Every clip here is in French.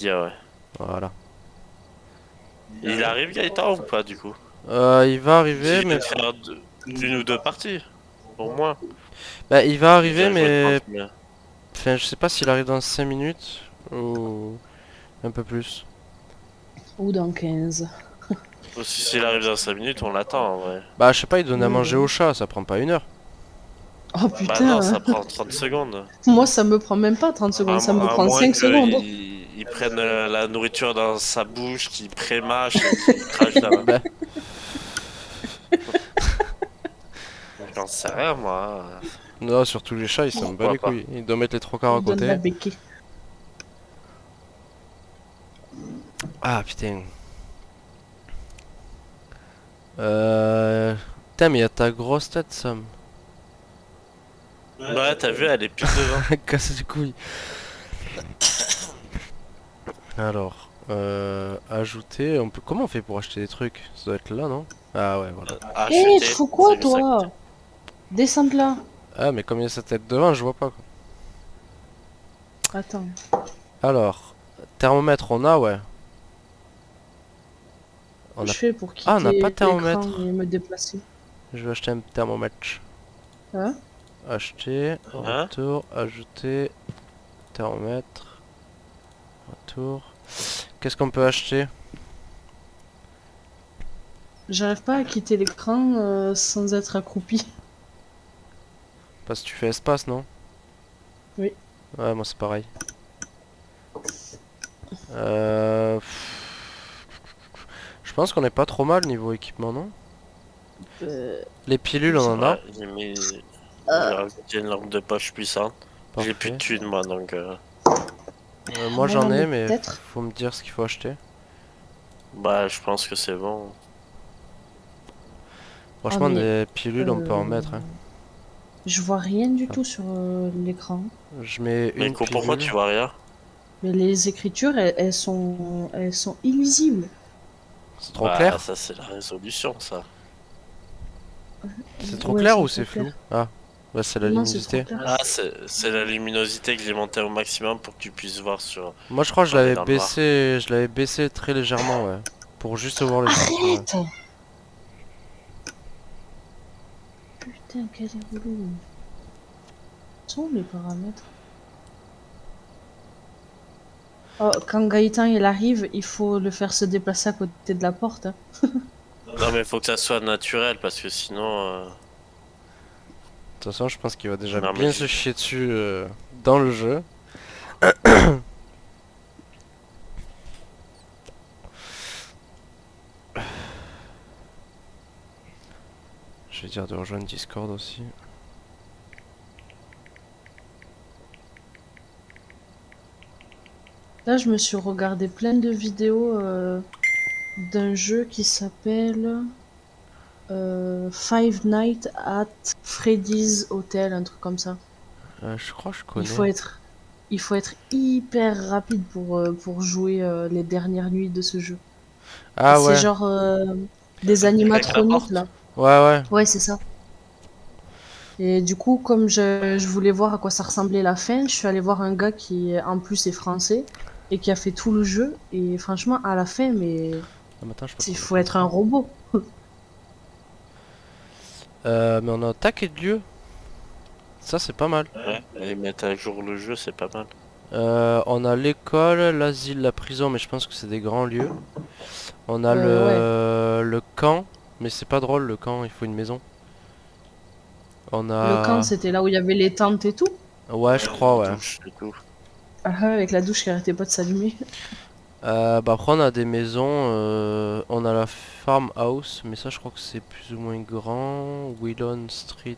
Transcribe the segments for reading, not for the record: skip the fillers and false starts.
Ouais. Voilà. Il arrive Gaëtan ou pas du coup? Il va arriver, S'il mais... veut faire une ou deux parties, au moins. Bah, il va Il arriver, vient jouer mais... 30 minutes. Enfin, je sais pas s'il arrive dans 5 minutes ou un peu plus. Ou dans 15. Aussi, s'il arrive dans 5 minutes, on l'attend en vrai. Bah, je sais pas, il donne à Oui, bah manger au oui. chat, ça prend pas 1 heure. Oh Bah non, putain, ça prend 30 secondes. moi ça me prend même pas 30 secondes, ça me À prend moins 5 secondes. qu'il prenne la nourriture dans sa bouche, qu'il prémâche et qu'il crache dans la... Bah, J'en sais rien moi. non, surtout les chats, ils s'en battent Pourquoi les pas? couilles. Ils doivent mettre les trois quarts à Il donne la côté. béquille. Ah, putain. Putain, mais y'a ta grosse tête, Sam. Ouais, t'as vu, elle est pile devant. Casse les couilles. Alors, ajouter, on peut... Comment on fait pour acheter des trucs? Ça doit être là, non? Ah ouais, voilà. Eh, tu Acheter, fous quoi c'est juste à côté. toi? Descends de là. Ah, mais comme il y a sa tête devant, je vois pas, quoi. Attends, Alors, thermomètre, on a, ouais. On je a... fais pour Ah, on n'a pas quitter de l'écran thermomètre. et me déplacer. Je vais acheter un thermomètre. Hein? Acheter, Hein? retour, ajouter, thermomètre, retour. Qu'est-ce qu'on peut acheter? J'arrive pas à quitter l'écran sans être accroupi. Parce que tu fais espace, non? Oui. Ouais, moi c'est pareil. Euh... Je pense qu'on est pas trop mal niveau équipement, non? Euh, Les pilules, on en a. Ouais, j'ai rajouté une lampe de poche puissante. J'ai plus de Parfait. thunes moi donc Moi moi j'en j'en ai ai, mais peut-être. faut me dire ce qu'il faut acheter. bah je pense que c'est bon. Ah Franchement, mais des pilules, on peut en euh, mettre, hein. je vois rien du Ah. tout sur l'écran. Je mets Mais une pourquoi pilule. tu vois rien? Mais les écritures, elles sont illisibles. C'est trop Bah clair? ça c'est la résolution ça. C'est trop Ouais, clair c'est ou trop c'est flou? clair. Ah, bah c'est la Non, c'est trop luminosité. clair. Ah c'est la luminosité que j'ai montée au maximum pour que tu puisses voir sur Moi je crois que quand on est dans le noir. je l'avais baissé très légèrement, ouais. Pour juste voir les écritures, ouais. Arrête! Putain, quel est relou. Sont où les paramètres? Oh, quand Gaëtan il arrive, il faut le faire se déplacer à côté de la porte, hein. Non mais faut que ça soit naturel parce que sinon De toute façon, je pense qu'il va déjà non mais bien se chier dessus dans le jeu. Je vais dire de rejoindre Discord aussi. Là, je me suis regardé plein de vidéos d'un jeu qui s'appelle Five Nights at Freddy's Hotel, un truc comme ça. Je crois que je Il faut connais. être, il faut être hyper rapide pour jouer les dernières nuits de ce jeu. Et Ah c'est ouais, genre des avec la animatroniques porte. là. ouais, ouais. Ouais, c'est ça. Et du coup, comme je voulais voir à quoi ça ressemblait la fin, je suis allée voir un gars qui, en plus, est français et qui a fait tout le jeu. Et franchement, à la fin, mais Ah, mais attends, je peux pas il mettre faut comme être un ça. robot. Mais on a attaqué de lieu. Ça, c'est pas mal. Ouais, et mettre à jour le jeu c'est pas mal. On a l'école, l'asile, la prison, mais je pense que c'est des grands lieux. On a Ouais. le camp, mais c'est pas drôle le camp, il faut une maison. On Le camp, a... c'était là où il y avait les tentes et tout. Ouais, je crois, Les ouais. douches et tout. Ah, avec la douche qui arrêtait pas de s'allumer. Bah après on a des maisons, on a la farmhouse, mais ça je crois que c'est plus ou moins grand. Willon Street.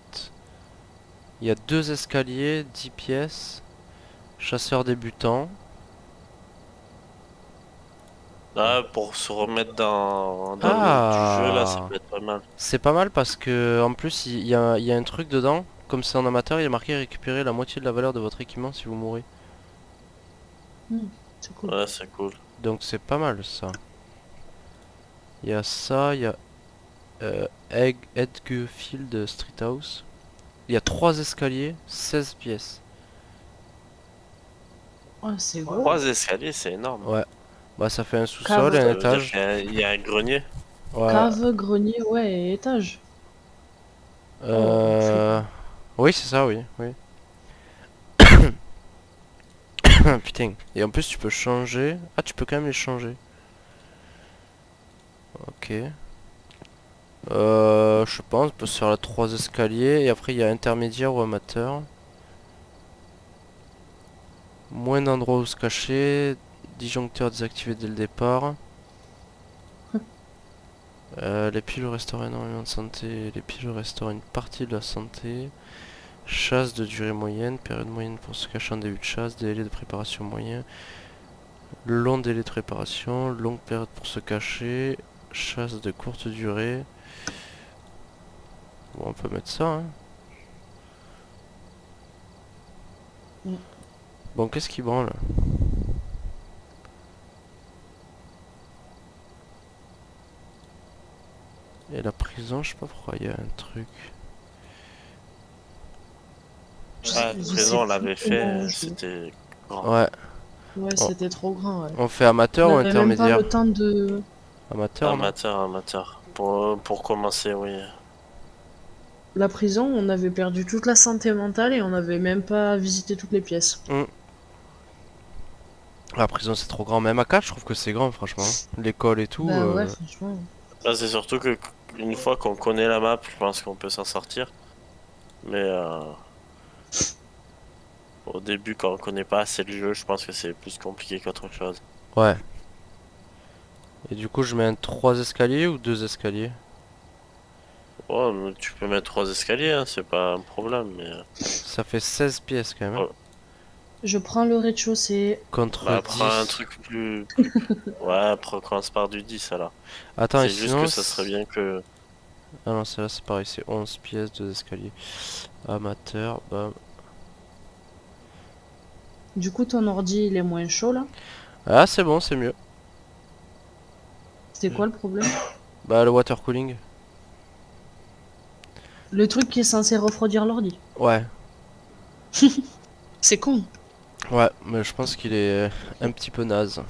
Il y a 2 escaliers, 10 pièces. Chasseur débutant. Là pour se remettre dans le loop du jeu là ça Ah, peut être pas mal. c'est pas mal parce que en plus il y a un truc dedans. Comme c'est en amateur, il est marqué récupérer la moitié de la valeur de votre équipement si vous mourrez. C'est cool. Ouais c'est cool. Donc c'est pas mal ça. Il y a ça, il y a Edgefield Street House. Il y a 3 escaliers, 16 pièces. Oh, c'est gros. 3 escaliers, c'est énorme. Ouais. Bah ça fait un sous-sol et Cave, un Ça veut dire étage. qu'il y a un grenier. Ouais. cave, grenier, ouais, et étage. Oh, Euh... flippant. Oui, c'est ça, oui. Oui. Putain. Et en plus, tu peux changer. Ah, tu peux quand même les changer. Ok. Je pense, on peut se faire la 3 escaliers. Et après, il y a intermédiaire ou amateur. Moins d'endroits où se cacher. Disjoncteur désactivé dès le départ. Les piles restaurent énormément de santé. Les piles restaurent une partie de la santé. Chasse de durée moyenne. Période moyenne pour se cacher en début de chasse. Délai de préparation moyen. Long délai de préparation. Longue période pour se cacher. Chasse de courte durée. Bon, on peut mettre ça, hein. Mm. Bon, qu'est-ce qui branle? Et la prison, je sais pas pourquoi il y a un truc. Ah, Je sais présent, on plus l'avait comment fait, jouer. c'était grand. Ouais, Ouais, on, c'était trop grand, ouais. on fait On amateur ou avait même pas intermédiaire? le temps de... Amateur, non? Amateur, amateur. Pour commencer, oui. La prison, on avait perdu toute la santé mentale et on n'avait même pas visité toutes les pièces. Hmm. La prison, c'est trop grand. Même à 4, je trouve que c'est grand, franchement. L'école et tout. Bah ouais, franchement. Là, c'est surtout que une fois qu'on connaît la map, je pense qu'on peut s'en sortir. Mais au début, quand on connaît pas assez le jeu, je pense que c'est plus compliqué qu'autre chose. Ouais. Et du coup, je mets un 3 escaliers ou 2 escaliers? Ouais, mais tu peux mettre 3 escaliers, hein, c'est pas un problème. Mais Ça fait 16 pièces quand même, hein. oh, Je prends le rez-de-chaussée. Contre bah, prends un 10. truc plus. Ouais, après, commence par du 10 alors. Attends, et C'est juste sinon... que ça serait bien que. Ah non, celle-là, c'est pareil. C'est 11 pièces, 2 escaliers. Amateur, bam. Du coup, ton ordi, il est moins chaud, là. Ah, c'est bon, c'est mieux. C'était quoi le problème? Bah, le water cooling. Le truc qui est censé refroidir l'ordi. Ouais. C'est con. Ouais, mais je pense qu'il est un petit peu naze.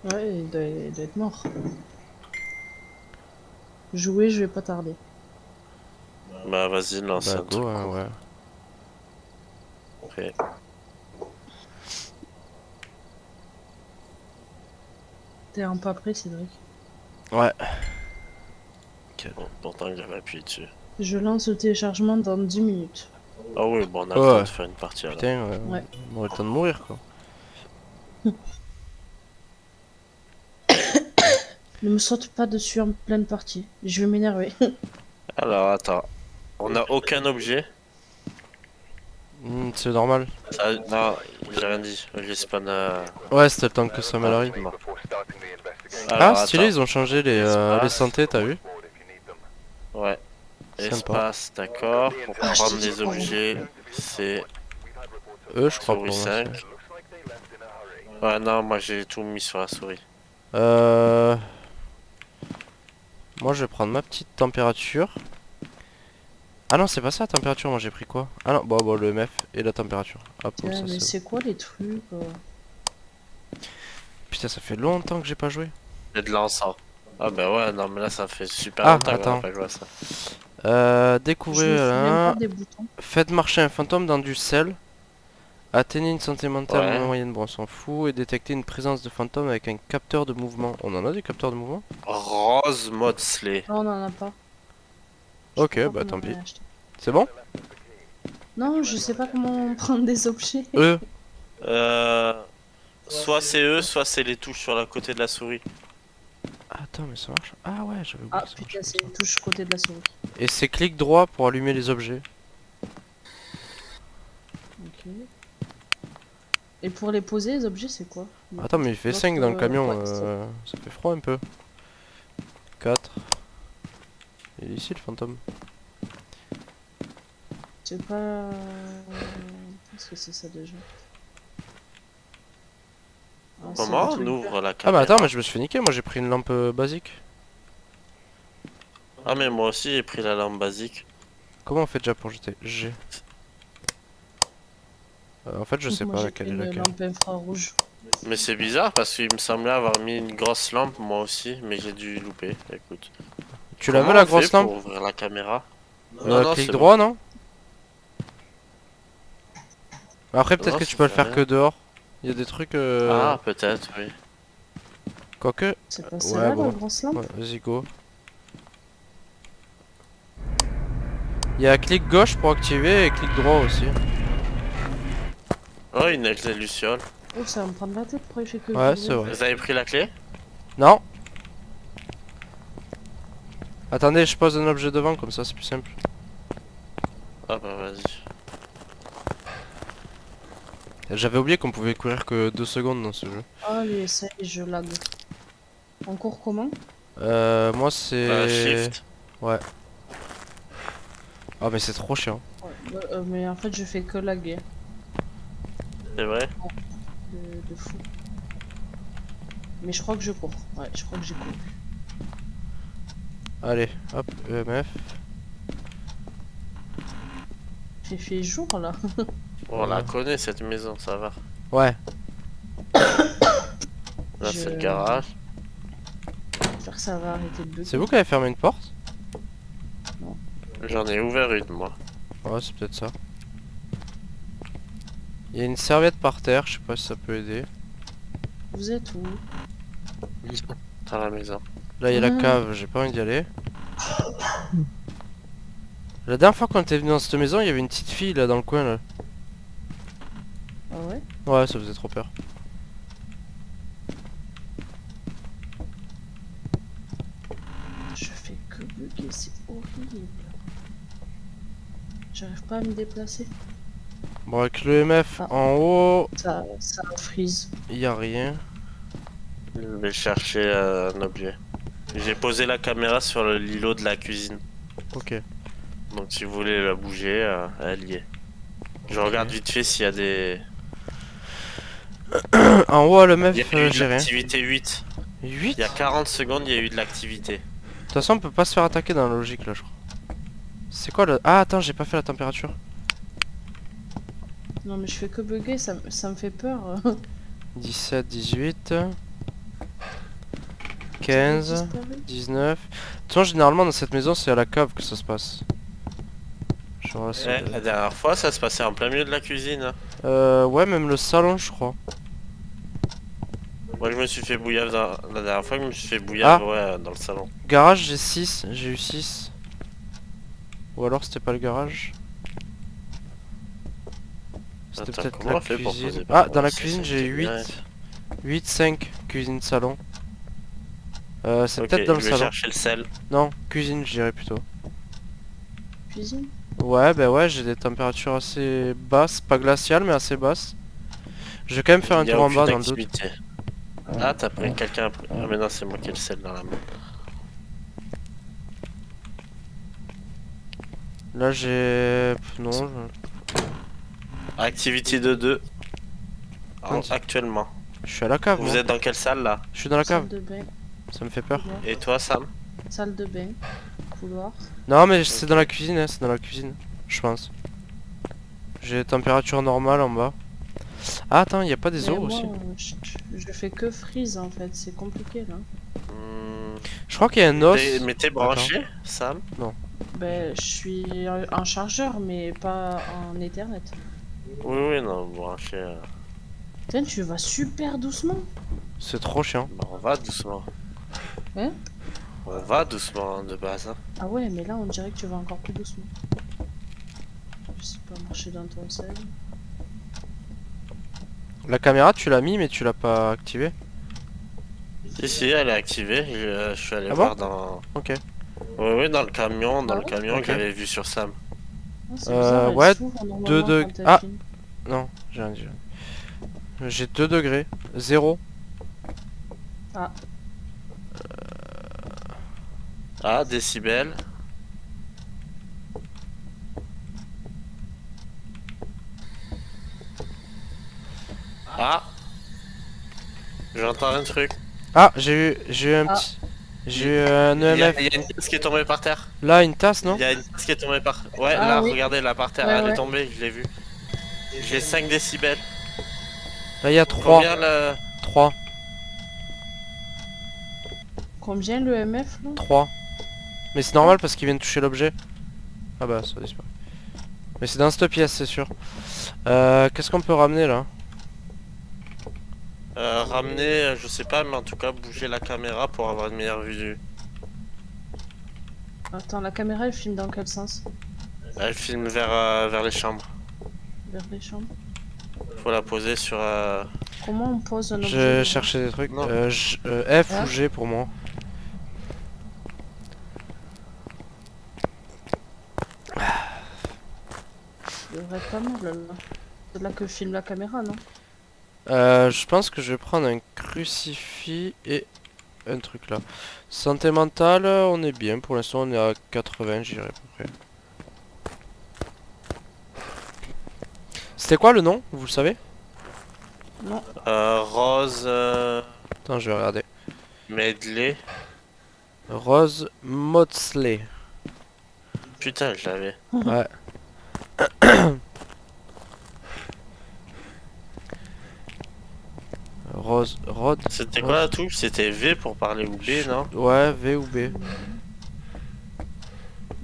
Ouais, il doit être mort. Jouer, je vais pas tarder. Bah, vas-y, lance Bah, un go, truc hein, court. ouais. Après. T'es un pas prêt, Cédric. Ouais. Bon, pourtant, il avait appuyé dessus. Je lance le téléchargement dans 10 minutes. Ah oui, bon, on a le Ouais. temps de faire une partie alors. Putain, Ouais. on aurait le temps de mourir, quoi. Ne me saute pas dessus en pleine partie. Je vais m'énerver. Alors, attends. On n'a aucun objet. C'est normal. Non, j'ai rien dit. Respawn Ouais, c'était le temps que ça m'arrive. rapidement. Ah, Alors, stylé, attends. ils ont changé les Espace. santé, t'as vu? Ouais. Sympa. Espace, d'accord. Pour Ah, je prendre t'ai dit les quoi, objets, c'est Je crois souris pour moi. 5. Ouais, non, moi j'ai tout mis sur la souris. Euh... Moi, je vais prendre ma petite température. Ah non, c'est pas ça la température, moi j'ai pris quoi? Ah non, bon, le MF et la température. Hop, comme Tiens, ça, mais c'est bon. c'est quoi les trucs Putain, ça fait longtemps que j'ai pas joué. Et de l'encens. Ah bah ouais, non mais là ça fait super Ah, longtemps qu'on attends. a pas joué à ça. Je Découvrez me souviens pas un... des boutons. Faites marcher un fantôme dans du sel. Atteignez une santé mentale Ouais. moyenne, bon on s'en fout. Et détectez une présence de fantôme avec un capteur de mouvement. On en a des capteurs de mouvement? Rose mode slay. Non, on en a pas. Je Ok, crois pas bah qu'on tant en pis. a acheté. C'est bon? Non, je sais pas comment prendre des objets. Eux. Soit c'est eux, soit c'est les touches sur la côté de la souris. Attends, mais ça marche. Ah ouais, j'avais oublié Ah que ça marchait putain, c'est comme une touche côté de la souris. ça. Et c'est clic droit pour allumer les objets. Ok. Et pour les poser, les objets, c'est quoi? Attends, mais il fait L'autre, 5 dans le camion. ouais, Ça fait froid un peu. 4. Il est ici le fantôme. c'est pas... Qu'est-ce que c'est ça déjà? Ah, c'est Comment le on truc ouvre vert. la Ah bah caméra? attends, mais je me suis fait niquer. Moi j'ai pris une lampe basique. Ah mais moi aussi j'ai pris la lampe basique. Comment on fait déjà pour jeter? G. En fait, je sais Moi pas j'ai laquelle pris est une laquelle. lampe infrarouge. Mais c'est bizarre parce qu'il me semblait avoir mis une grosse lampe moi aussi, mais j'ai dû louper. Écoute. Tu Comment l'avais la on fait grosse lampe? pour ouvrir la caméra? Non, non, Clic c'est bon. droit, non? Après, peut-être Non, que ça tu peux le fait faire que rien. dehors. Il y a des trucs. Ah, peut-être, oui. Quoique. C'est pas Ouais, celle-là la bon. grosse lampe? Ouais, vas-y, go. Il y a clic gauche pour activer et clic droit aussi. Oh, une clé Luciole. Oh, ça va me prendre la tête, pourquoi il fait que Ouais, vibrer? c'est vrai. Vous avez pris la clé? Non. Attendez, je pose un objet devant, comme ça c'est plus simple. Ah bah vas-y. J'avais oublié qu'on pouvait courir que 2 secondes dans ce jeu. Allez, ça y est, je lag. On court comment? Moi c'est... Shift. Ouais. Ah mais c'est trop chiant. Ouais, mais en fait, je fais que laguer. C'est vrai? De fou. Mais je crois que je cours. Ouais, je crois que j'ai couru. Allez, hop, EMF. J'ai fait jour là. On la connaît cette maison, ça va. Ouais. Là c'est le Je- garage. J'espère que ça va arrêter de bugger. C'est vous qui avez fermé une porte? J'en ai ouvert une moi. Ouais, c'est peut-être ça. Il y a une serviette par terre, je sais pas si ça peut aider. Vous êtes où? Dans la maison. Là il y a la cave, j'ai pas envie d'y aller. La dernière fois qu'on était venu dans cette maison, il y avait une petite fille là dans le coin là. Ah ouais? Ouais, ça faisait trop peur. Je fais que bugger, c'est horrible. J'arrive pas à me déplacer. Bon, avec le MF Ah. en haut, Ça freeze. il y a rien. Je vais chercher un objet. J'ai posé la caméra sur l'îlot de la cuisine. Ok. Donc si vous voulez la bouger, elle y est. Je regarde vite fait s'il y a des... En haut, le Il y MF, a eu de j'ai rien. l'activité 8. 8? Il y a 40 secondes, il y a eu de l'activité. De toute façon, on peut pas se faire attaquer dans la logique là, je crois. C'est quoi le... Ah, attends, j'ai pas fait la température. Non mais je fais que bugger, ça me fait peur. 17, 18... J'ai 15... disparu. 19... De toute façon, généralement, dans cette maison, c'est à la cave que ça se passe. Je vois, Ouais, la dernière fois, ça se passait en plein milieu de la cuisine. Ouais, même le salon, je crois. Moi, je me suis fait bouillir la dernière fois, je me suis fait bouillir ouais, dans le salon. Garage, j'ai 6. J'ai eu 6. Ou alors, c'était pas le garage. C'était Attends, peut-être comment la on fait pour cuisine. poser Ah, par dans la ça, cuisine, ça j'ai me 8. fait 8, 5. Cuisine, salon. C'est Ok, peut-être dans le je vais salon. chercher le sel. Non, cuisine, je dirais plutôt. Cuisine. Ouais, bah ouais, j'ai des températures assez basses. Pas glaciales, mais assez basses. Je vais quand même faire un Il y a tour en aucune bas dans le doute. activité. Ah, t'as pris quelqu'un. Ah, mais non, c'est moi qui ai le sel dans la main. Là, j'ai... Non, Activité de 2. Quand- Actuellement. je suis à la cave, Vous moi. êtes dans quelle salle là? Je suis dans la cave. Salle de bain. Ça me fait peur. Couloir. Et toi, Sam? Salle de bain. Couloir. Non, mais c'est dans la cuisine, hein, c'est dans la cuisine. Je pense. J'ai température normale en bas. Ah, attends, il y a pas des Mais os moi, aussi. je fais que freeze en fait, c'est compliqué là. Hmm, Je crois qu'il y a un os. Mais t'es branché, Sam? Ben, je suis en chargeur, mais pas en Ethernet. Oui, oui, non, branché. Putain, tu vas super doucement. C'est trop chiant. Bah, on va doucement. Hein? On va doucement de base. Hein. Ah ouais, mais là on dirait que tu vas encore plus doucement. Je sais pas marcher dans ton sel. La caméra, tu l'as mis, mais tu l'as pas activée. Si, si, elle est activée. Je suis allé Ah voir dans. Ok. Oui, oui, dans le camion, Ah ouais? que Ok. j'avais vu sur Sam. Ah, c'est bizarre, elle ouais, s'ouvre normalement 2 quand degrés. elle Ah. filme. Non, j'ai rien dit. J'ai 2 degrés. 0. Ah, décibels. Ah, j'entends un truc. Ah, j'ai eu un Ah. petit... J'ai eu un Il y, a, EMF. il y a une tasse qui est tombée par terre. Là, une tasse, non? Il y a une tasse qui est tombée par. Ouais, Ah là, oui. regardez là par terre, Ouais, elle ouais. est tombée, je l'ai vue. J'ai 5 décibels. Là, il y a 3. Combien le... 3. Combien le MF là? 3. Mais c'est normal parce qu'il vient de toucher l'objet. Ah bah, ça a disparu. Mais c'est dans cette pièce, c'est sûr. Qu'est-ce qu'on peut ramener là? Ramener, je sais pas, mais en tout cas, bouger la caméra pour avoir une meilleure vue du... Attends, la caméra elle filme dans quel sens? Elle filme vers les chambres. Vers les chambres. Faut la poser sur... Comment on pose un objet Je dedans? cherchais des trucs. Non. F ou Ah. G pour moi. Ça devrait être pas mal là. C'est là que filme la caméra, non? Je pense que je vais prendre un crucifix et un truc là. Santé mentale, on est bien. Pour l'instant, on est à 80, j'irai à peu près. C'était quoi le nom? Vous le savez? Non. Rose... Attends, je vais regarder. Medley. Rose Maudsley. Putain, je l'avais. Ouais. Rose, Rod. C'était quoi la touche? C'était V pour parler ou B, non? Ouais, V ou B.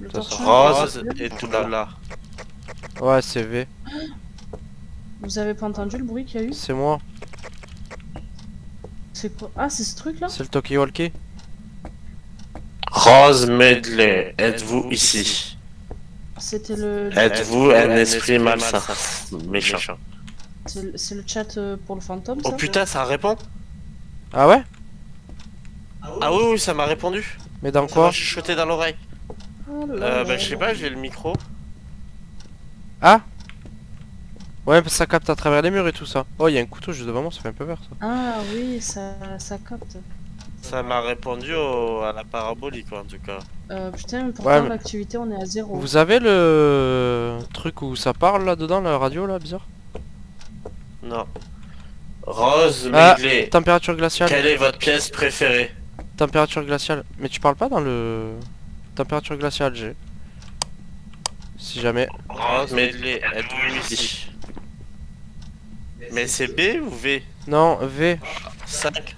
Le Ça sort. torchon, Rose il est et tout là. Ouais, c'est V. Vous avez pas entendu le bruit qu'il y a eu? C'est moi. C'est quoi? Ah, c'est ce truc là? C'est le Toki Walkie. Rose Medley, êtes-vous ici? C'était le... Êtes-vous un esprit malsain? Méchant. C'est le chat pour le fantôme, Oh ça? putain, ça répond? Ah ouais? Ah oui, oui, ça m'a répondu. Mais dans Ça quoi? m'a chuchoté dans l'oreille. Oh là Bah là je sais là. pas, j'ai le micro. Ah? Ouais, parce que ça capte à travers les murs et tout ça. Oh, il y a un couteau juste devant moi, ça fait un peu peur ça. Ah oui, ça capte. Ça m'a répondu à la parabolique en tout cas. Putain, mais pourtant Ouais, mais- l'activité on est à 0. Vous avez le truc où ça parle là-dedans, la radio là, bizarre? Non. Rose Ah, Medley, température glaciale. quelle est votre pièce préférée? Température glaciale. Mais tu parles pas dans le... Température glaciale, j'ai. Si jamais. Rose Medley, êtes-vous ici? Mais c'est B ou V? Non, V. 5.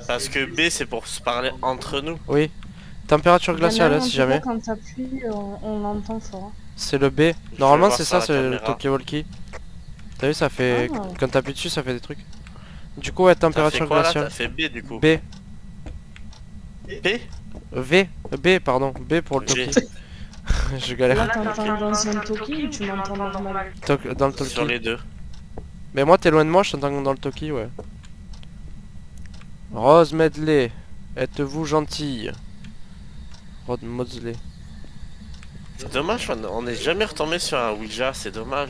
Parce que B c'est pour se parler entre nous. Oui. Température glaciale, hein, si jamais. Quand t'appuies, on l'entend fort. C'est le B. vais Normalement, voir c'est sur ça, la c'est le caméra. Toki Walkie. T'as vu, ça fait... Ah. Quand t'appuies dessus, ça fait des trucs. Du coup, ouais, T'as fait température quoi là? glaciale. T'as fait B du coup. B. B? V. B, pardon. B pour le G. Toki. Je galère. Là, t'entends dans un Toki ou tu m'entends normal? Dans le Toki. Sur les deux. Mais moi, t'es loin de moi, je t'entends dans le Toki, ouais. Rose Medley, êtes-vous gentille? Rose Maudsley. C'est dommage, on n'est jamais retombé sur un Ouija, c'est dommage.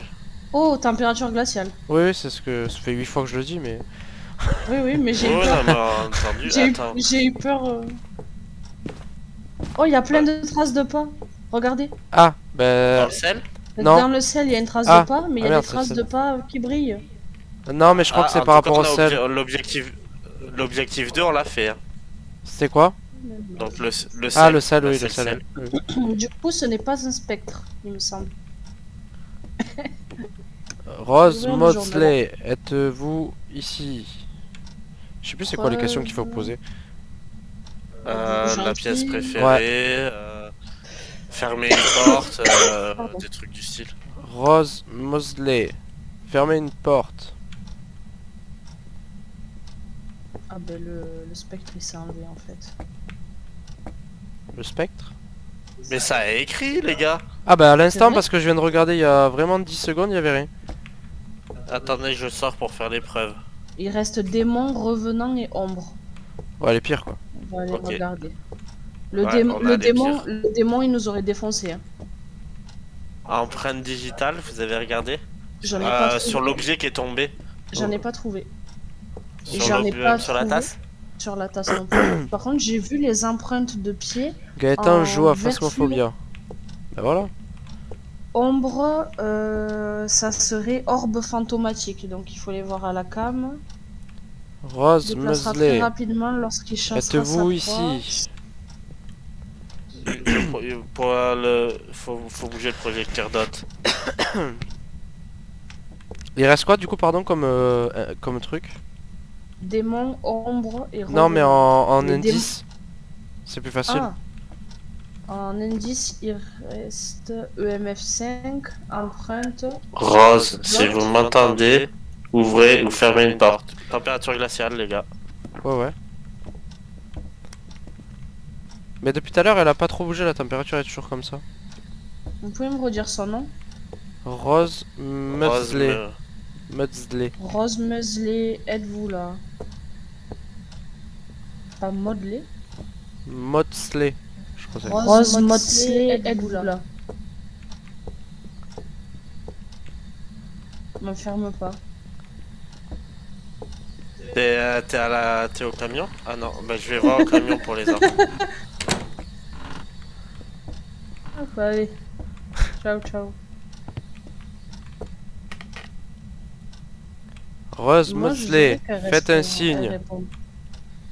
Oh, température glaciale. Oui, oui, c'est ce que... Ça fait 8 fois que je le dis, mais... Oui, oui, mais j'ai eu Oh peur. non, mais entendu, J'ai eu, attends. j'ai eu peur. Oh, il y a plein de traces de pas. Regardez. Ah, Dans ben... le sel? Non. Dans le sel, il y a une trace Ah. de pas, mais il y Ah, a merde, des c'est traces le de sel. pas qui brillent. Non, mais je crois que c'est par rapport au sel. L'objectif 2, on l'a fait. Hein. C'était quoi? Donc le sel. Ah, le sel, bah, oui, c'est le sel. Oui. Du coup, ce n'est pas un spectre, il me semble. Rose Ouvrir le Maudsley, êtes-vous ici? Je sais plus c'est quoi les questions qu'il faut poser. La Gentil. pièce préférée. Fermer une porte. Pardon. Des trucs du style. Rose Maudsley, fermez une porte. Ah ben le spectre il s'est enlevé en fait. Le spectre? Mais ça a écrit, les gars. Ah bah à l'instant, vrai parce que je viens de regarder il y a vraiment 10 secondes, il y avait rien. Attendez, je sors pour faire l'épreuve. Il reste démon, revenant et ombre. Ouais, les pires quoi. On va aller Ok. regarder. Le, Ouais, démon, on a le, les démon, pires. le démon il nous aurait défoncé. Hein. Empreinte digitale, vous avez regardé? J'en ai pas trouvé. Sur l'objet qui est tombé. J'en ai pas trouvé. Sur J'en ai l'objet- pas sur la trouvé. tasse. Sur la tasse non plus. Par contre, j'ai vu les empreintes de pied. Gaëtan En joue à vert Phasmophobia. Bah voilà. Ombre, ça serait orbe fantomatique. Donc il faut les voir à la cam. Rose Déplacera très Maudsley, rapidement lorsqu'il chassera sa êtes-vous proie. ici? Faut bouger le projecteur dot. Il reste quoi du coup, pardon, comme truc? Démon, ombre et Non, mais revenant. en Les indice. C'est plus facile. Ah, en indice, il reste EMF 5, empreinte. Rose, si Bloc. vous m'entendez, ouvrez ou fermez une porte. Température glaciale, les gars. Ouais, ouais. Mais depuis tout à l'heure, elle a pas trop bougé, la température est toujours comme ça. Vous pouvez me redire son nom? Rose Rose, Mudsley. Mudsley. Rose Musley, êtes-vous là? Pas Modeley? Mudsley. Je crois que c'est. Rose Modeley, êtes-vous là? Me ferme pas. T'es au camion? Ah non, bah je vais voir au camion pour les infos. Ah, bah, allez. Ciao, ciao. Rose Moi, je Mudsley. dirais qu'elle Faites reste- un signe.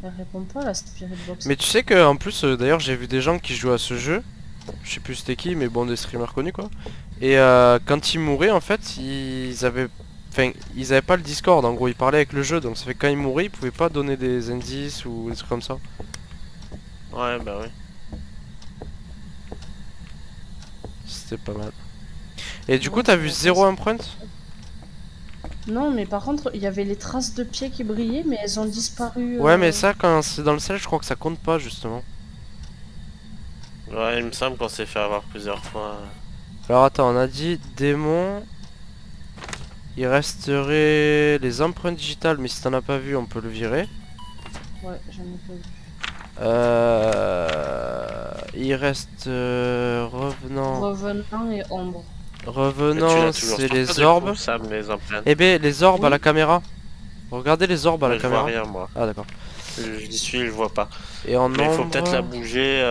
Elle répond pas à la Spirit Box. Mais tu sais que en plus, d'ailleurs, j'ai vu des gens qui jouent à ce jeu. Je sais plus c'était qui, mais bon, des streamers connus quoi. Et quand ils mouraient, en fait, ils avaient. Enfin, ils avaient pas le Discord, en gros, ils parlaient avec le jeu, donc ça fait que quand ils mouraient, ils pouvaient pas donner des indices ou des trucs comme ça. Ouais, bah oui. C'était pas mal. Et du coup, t'as vu zéro empreinte? Non, mais par contre, il y avait les traces de pieds qui brillaient, mais elles ont disparu. Ouais, mais ça, quand c'est dans le sel, je crois que ça compte pas, justement. Ouais, il me semble qu'on s'est fait avoir plusieurs fois. Alors attends, on a dit démon. Il resterait les empreintes digitales, mais si t'en as pas vu, on peut le virer. Ouais, j'en ai pas vu. Il reste revenant. Revenant et ombre. Et tu Revenant, l'as toujours c'est sur les toi, du orbes. coup, Sam, les empreintes. Eh ben, les orbes à Oui. la caméra. Regardez les orbes à Mais la je vois caméra. rien, moi. Ah d'accord. J'y suis, je vois pas. Et en Mais il faut ombre, peut-être la bouger.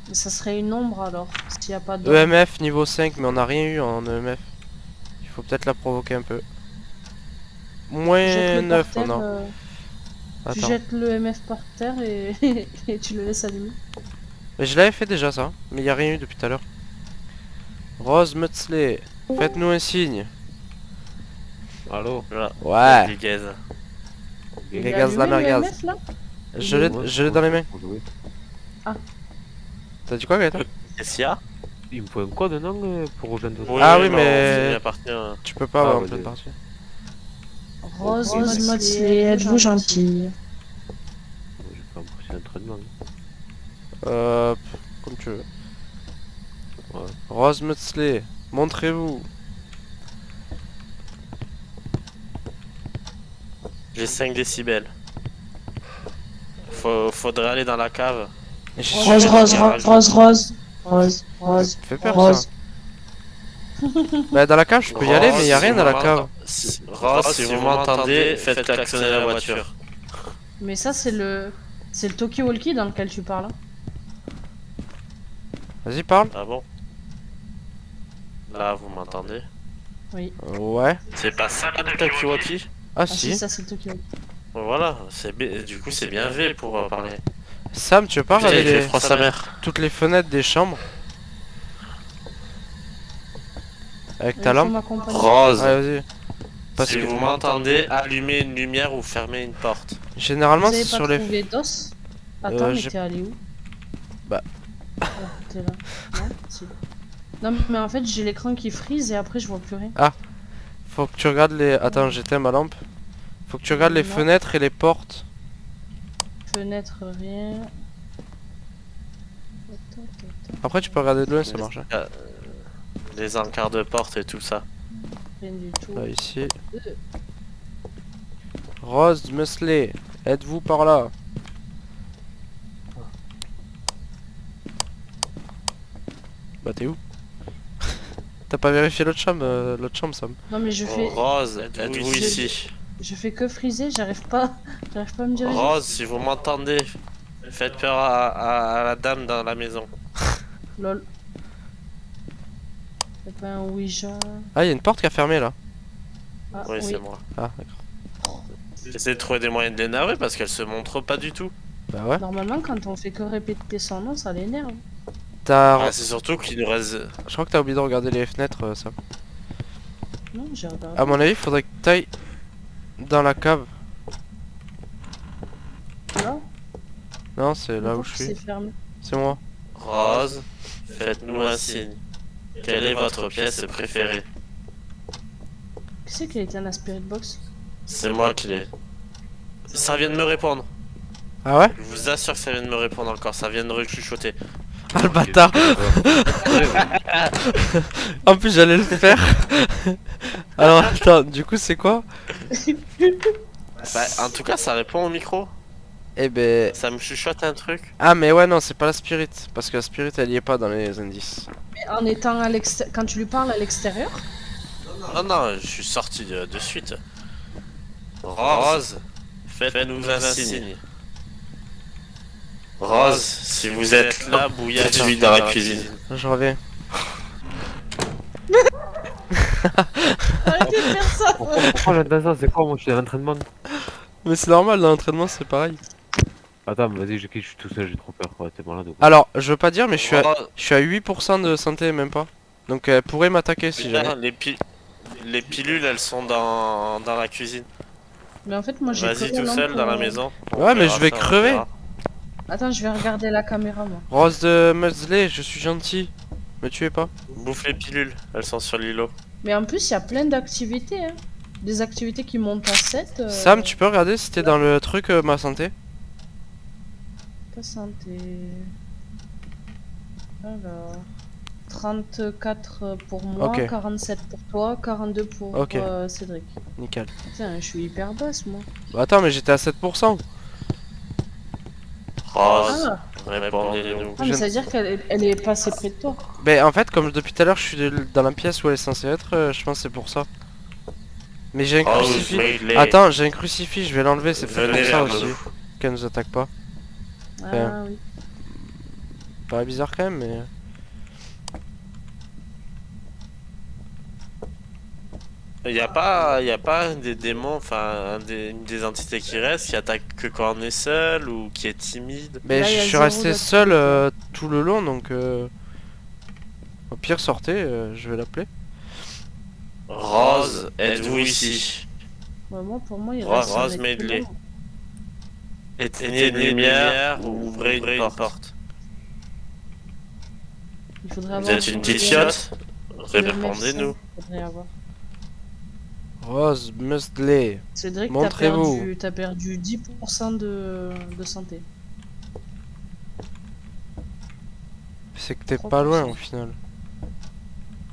Mais ça serait une ombre alors, s'il n'y a pas d'ombre. EMF niveau 5, mais on n'a rien eu en EMF. Il faut peut-être la provoquer un peu. Moins Jette-le 9 par terre, on a. tu Attends. jettes le MF par terre et, et tu le laisses allumer. Mais je l'avais fait déjà ça, mais il n'y a rien eu depuis tout à l'heure. Rose Mudsley, faites-nous un signe. Allô? Là. Ouais. Rodriguez. Il Les est gaz de la allumé, le merguez. MF là? Je l'ai dans les mains. Ah. T'as dit quoi, Gaëtan? Qu'est-ce qu'il y a? Il me faut un code, non, pour rejoindre votre... Ah oui, on mais- finit à partir, Tu peux pas, Ah, ouais, en ouais, pleine ouais. partie. Rose Rose Motley, êtes-vous gentil? Je vais pas me presser l'entraînement. Comme tu veux. Ouais. Rose Mudsley, montrez-vous. J'ai 5 décibels. Faudrait aller dans la cave. Rose, rose, rose, rose, rose, rose, rose. Ça fait peur Rose. ça. Bah dans la cave je peux y aller mais y a rien dans la cave. Rose, si vous m'entendez, faites klaxonner la voiture. Mais ça, c'est le Tokyo Walkie dans lequel tu parles. Hein. Vas-y parle. Ah bon? Là, vous m'entendez? Oui. Ouais. C'est pas ça le Takiwaki? Ah Ah si, si. ça c'est le Tokyo Walkie. Voilà, du coup c'est bien V pour parler. Sam tu veux pas Putain, regarder il fait froid sa mère. toutes les fenêtres des chambres? Avec ta Il faut lampe? m'accompagner. Rose, Ouais vas-y. Parce si que vous m'entendez, allumez une lumière ou fermez une porte. généralement Vous c'est avez pas sur les... trouvé d'os? Attends, mais j'ai- t'es allé où? Bah. Oh, t'es là. Non, si. Non, mais en fait, j'ai l'écran qui freeze et après, je vois plus rien. Faut que tu regardes les... Attends j'éteins ma lampe. Faut que tu regardes les Non. fenêtres et les portes. Fenêtre, rien. Après tu peux regarder de loin ça marche. Hein. Les encarts de porte et tout ça. Rien du tout. Là ici. Rose Musley, êtes-vous par là? Bah t'es où? T'as pas vérifié l'autre chambre Sam? Non, mais je fais, Rose, êtes-vous Je- ici? je fais que freezer, j'arrive pas à me diriger. Rose, si vous m'entendez, faites peur à la dame dans la maison. Lol. C'est pas un Ouija. Ah y'a une porte qui a fermé là. Ah, Oui, oui. c'est moi. Ah d'accord. J'essaie de trouver des moyens de l'énerver parce qu'elle se montre pas du tout. Bah ouais. Normalement, quand on fait que répéter son nom, ça l'énerve. T'as... Ah, c'est surtout qu'il nous reste. Je crois que t'as oublié de regarder les fenêtres Sam. Non, j'ai regardé. À mon avis, faudrait que t'ailles dans la cave. Là, Non, c'est là où je c'est suis. fermé. C'est moi. Rose, faites-nous un signe. Quelle est votre pièce préférée? Qui c'est qui a été à la Spirit Box? C'est moi qui l'ai. Ça vient de me répondre. Ah ouais? Je vous assure que ça vient de me répondre encore. Ça vient de rechuchoter. Ah le bâtard. En plus j'allais le faire. Alors attends, du coup c'est quoi? Bah, en tout cas, ça répond au micro. Eh ben... Ça me chuchote un truc. Ah mais ouais non, c'est pas la spirit. Parce que la spirit elle y est pas dans les indices. Mais en étant à l'extérieur, quand tu lui parles à l'extérieur, Non, non, je suis sorti de suite. Rose, faites-nous un signe. Rose, si vous êtes là, bouillez-lui dans la cuisine. Je reviens. arrêtez de faire ça. Pourquoi j'entends ça? C'est quoi? Moi je suis à l'entraînement. Mais c'est normal, dans l'entraînement c'est pareil. Attends, vas-y, je suis tout seul, j'ai trop peur. Ouais, t'es malade ou quoi? Alors, je veux pas dire mais Rose, je suis à 8% de santé même pas. Donc elle pourrait m'attaquer si putain, jamais. les pilules, elles sont dans la cuisine. Mais en fait, moi j'ai Vas-y que tout la seul lampe, dans la maison. On Ouais mais verra je vais ça, on crever. verra. Attends, je vais regarder la caméra moi. Rose de Musley, je suis gentil. Me tuez pas. Bouffe les pilules, elles sont sur l'îlot. Mais en plus, il y a plein d'activités. Hein. Des activités qui montent à 7. Sam, tu peux regarder si t'es dans le truc ma santé? Ta santé. Alors. 34 pour moi, Ok. 47 pour toi, 42 pour Ok. Cédric. Nickel. Putain, je suis hyper basse moi. Bah attends mais j'étais à 7%. Rose, Ah, répondez-nous. mais ça veut dire qu'elle est passée près de toi. Ben en fait comme depuis tout à l'heure je suis dans la pièce où elle est censée être, je pense que c'est pour ça. Mais j'ai un Rose, crucifix. mets-les. Attends, j'ai un crucifix, je vais l'enlever, c'est peut-être Venez pour ça vers aussi nous. qu'elle nous attaque pas. Ah Ben. oui. Pas bizarre quand même mais... Y a pas un des démons, enfin une des entités qui reste, qui attaque que quand on est seul ou qui est timide. Mais Là, il y je a suis zéro resté d'activité. seul tout le long donc... Au pire sortez, je vais l'appeler. Rose, êtes-vous ici? Ouais, moi, pour moi, il Rose, reste. Rose, avec mets-les. tout le monde. Éteignez une lumière ou ouvrez une porte. Il faudrait Vous avoir. êtes une petite fiotte? le Répondez-nous. médecin, faudrait avoir. Rose Musley. Cédric, Montrez-vous. t'as perdu 10% de santé. C'est que t'es Trop pas loin facile. au final.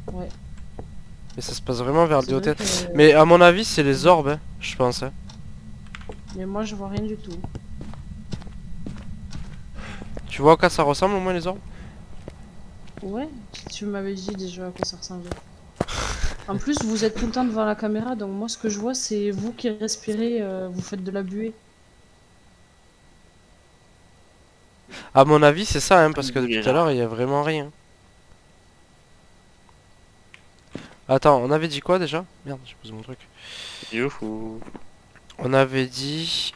Ouais. Mais ça se passe vraiment vers le C'est vrai Diotet. que- Mais à mon avis c'est les orbes, hein, je pense. Hein. Mais moi, je vois rien du tout. Tu vois à quoi ça ressemble au moins les orbes? Ouais, tu m'avais dit déjà à quoi ça ressemblait. En plus, vous êtes tout le temps devant la caméra, donc moi, ce que je vois, c'est vous qui respirez, vous faites de la buée. À mon avis c'est ça hein, parce que Il depuis est tout à là. l'heure il y a vraiment rien. Attends, on avait dit quoi déjà? Merde, j'ai posé mon truc. Youhou. On avait dit...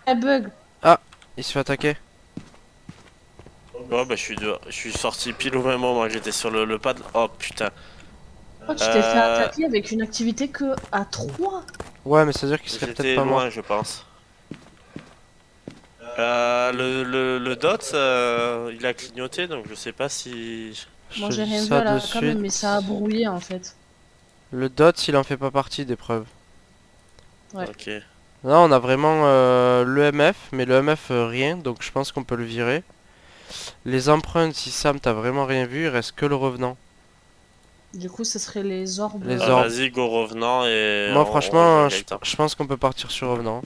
Eh, bug! Il se fait attaquer. Oh bah je suis dehors. Je suis sorti pile au même moment, j'étais sur le pad. Oh putain. Oh, tu t'es fait attaquer avec une activité que à 3. Ouais mais ça veut dire qu'il serait J'étais peut-être pas loin mort. je pense. Le dot, il a clignoté donc je sais pas si... Moi, Je j'ai dis rien vu ça à la de cam, suite. mais ça a brouillé en fait. Le dot il en fait pas partie des preuves. Ouais. Ok. Là on a vraiment l'EMF, mais l'EMF rien, donc je pense qu'on peut le virer. Les empreintes, si Sam t'as vraiment rien vu, il reste que le revenant. Du coup, ce serait les orbes. Les Bah, orbes. vas-y go revenant et... Moi on franchement, rejoint je Gaëtan. pense qu'on peut partir sur revenant.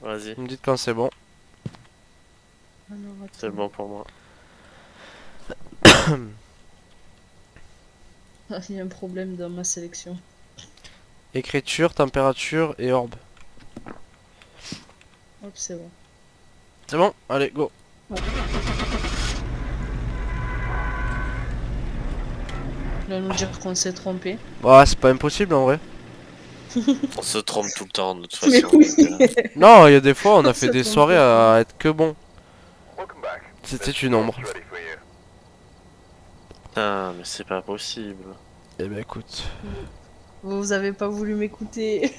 Vas-y, Vous me dites quand c'est bon. Alors, attends. c'est bon pour moi. Il y a un problème dans ma sélection. Écriture, température et orbe. Hop, c'est bon. C'est bon? Allez, go. Il va nous dire qu'on s'est trompé. Bah c'est pas impossible en vrai. On se trompe tout le temps de toute Mais façon. oui. donc, Non, il y a des fois on a On fait se des trompe soirées tout le à être que bon. C'était une ombre. Putain, mais c'est pas possible. Eh ben écoute. Vous avez pas voulu m'écouter.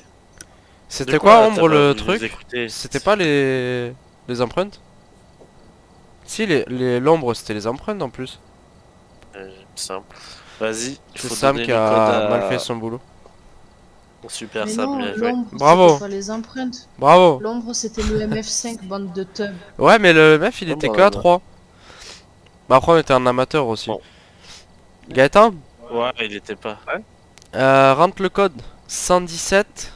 C'était De quoi, t'as Ombre, pas le voulu nous truc? écouter C'était pas les empreintes? Si, l'ombre, c'était les empreintes en plus. Simple. Vas-y, il C'est faut Sam donner qui le code a mal fait à... son boulot. Super Mais Sam, non, bien joué. l'ombre, Bravo. c'était pas les empreintes. Bravo. L'ombre, c'était le MF5, bande de tubs. Ouais, mais le meuf, il Oh, était bah, que à bah. 3. Bah après, on était un amateur aussi. Bon. Gaëtan, Ouais, il était pas. rentre le code 117.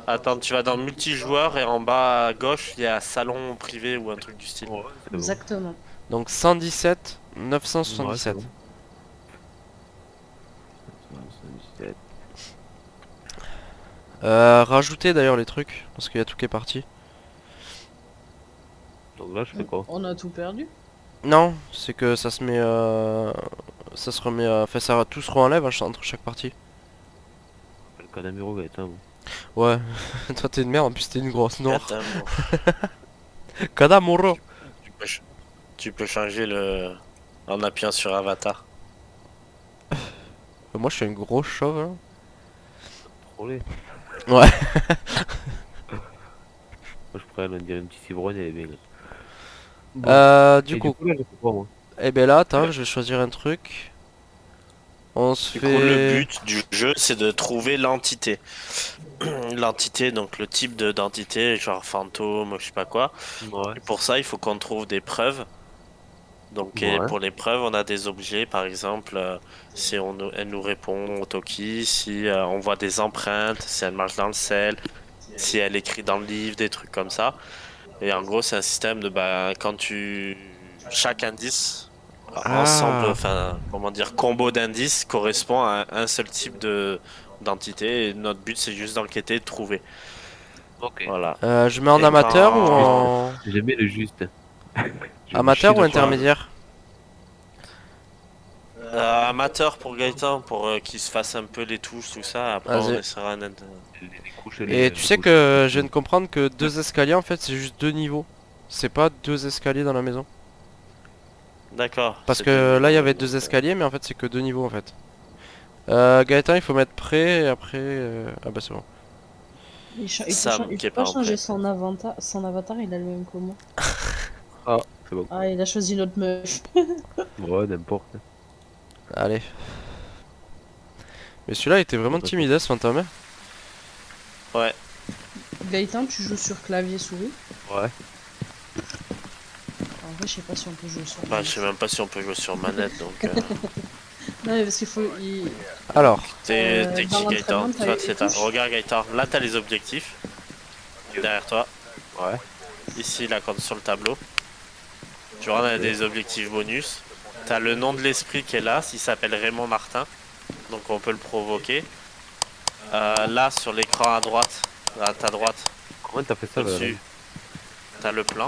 Attends, tu vas dans multijoueur et en bas à gauche, il y a salon privé ou un truc du style. Ouais, c'est bon. Exactement. Donc 117 Ouais, 977. c'est bon. 77. Rajoutez d'ailleurs les trucs, parce qu'il y a tout qui est parti. Donc là, je fais quoi? On a tout perdu. Non, c'est que ça se met... ça se remet... Enfin, ça tout se re-enlève entre chaque partie. Le Kanamiro Gaëtan. Bon. Ouais, toi t'es une merde, en plus t'es une grosse noire. Attends, bon. Kadamoro. Tu peux changer le... en appuyant sur avatar. Moi je suis un gros chauve hein. Trollé. Ouais. Moi, je pourrais me dire un petit civrogne, elle est bien. Là. Du Et coup, là, je fais quoi, moi? eh ben là, attends, je vais choisir un truc. On se Du coup, le fait... but du jeu, c'est de trouver l'entité. L'entité, donc le type d'entité, genre fantôme, je sais pas quoi. Ouais. Et pour ça, il faut qu'on trouve des preuves. Donc, et Ouais. pour les preuves, on a des objets, par exemple, si elle nous répond au Toki, si on voit des empreintes, si elle marche dans le sel, si elle écrit dans le livre, des trucs comme ça. Et en gros, c'est un système de quand tu chaque indice ensemble, Ah. enfin comment dire, combo d'indices correspond à un seul type de d'entité. Et notre but, c'est juste d'enquêter, de trouver. Ok. Voilà. Je mets en Et amateur ou quand- en... J'aimais le juste. Je me Amateur chie ou dessus. intermédiaire? Amateur pour Gaëtan, pour qu'il se fasse un peu les touches, tout ça. Après, on Vas-y. essaiera Les couches, les- Et tu sais les que couches. je viens de comprendre que 2 escaliers en fait c'est juste 2 niveaux. C'est pas 2 escaliers dans la maison. D'accord. Parce c'est que deux là il y niveaux, avait donc, 2 escaliers mais en fait c'est que 2 niveaux en fait. Gaëtan il faut mettre prêt et après... Ah bah c'est bon. Sam, Il qui est peut pas pas en changer prêt. son avatar, il a le même que moi. Ah, c'est bon. Ah, il a choisi notre meuf. Ouais, n'importe. Allez. Mais celui-là il était vraiment timide ce fantôme. Ouais. Gaëtan, tu joues sur clavier souris. Ouais. En vrai, je sais pas si on peut jouer sur Bah, je sais même pas si on peut jouer sur manette, donc. Non, mais parce qu'il faut. Alors. T'es Dans qui Gaëtan? l'entraînement, t'as Toi, les c'est ta. touches. Regarde Gaëtan, là t'as les objectifs. Derrière toi. Ouais. Ici, là, comme sur le tableau. Tu vois, on a des objectifs bonus. T'as le nom de l'esprit qui est là, il s'appelle Raymond Martin. Donc on peut le provoquer. Là, sur l'écran à droite, à ta droite, Comment t'as fait ça, là? au-dessus, t'as le plan.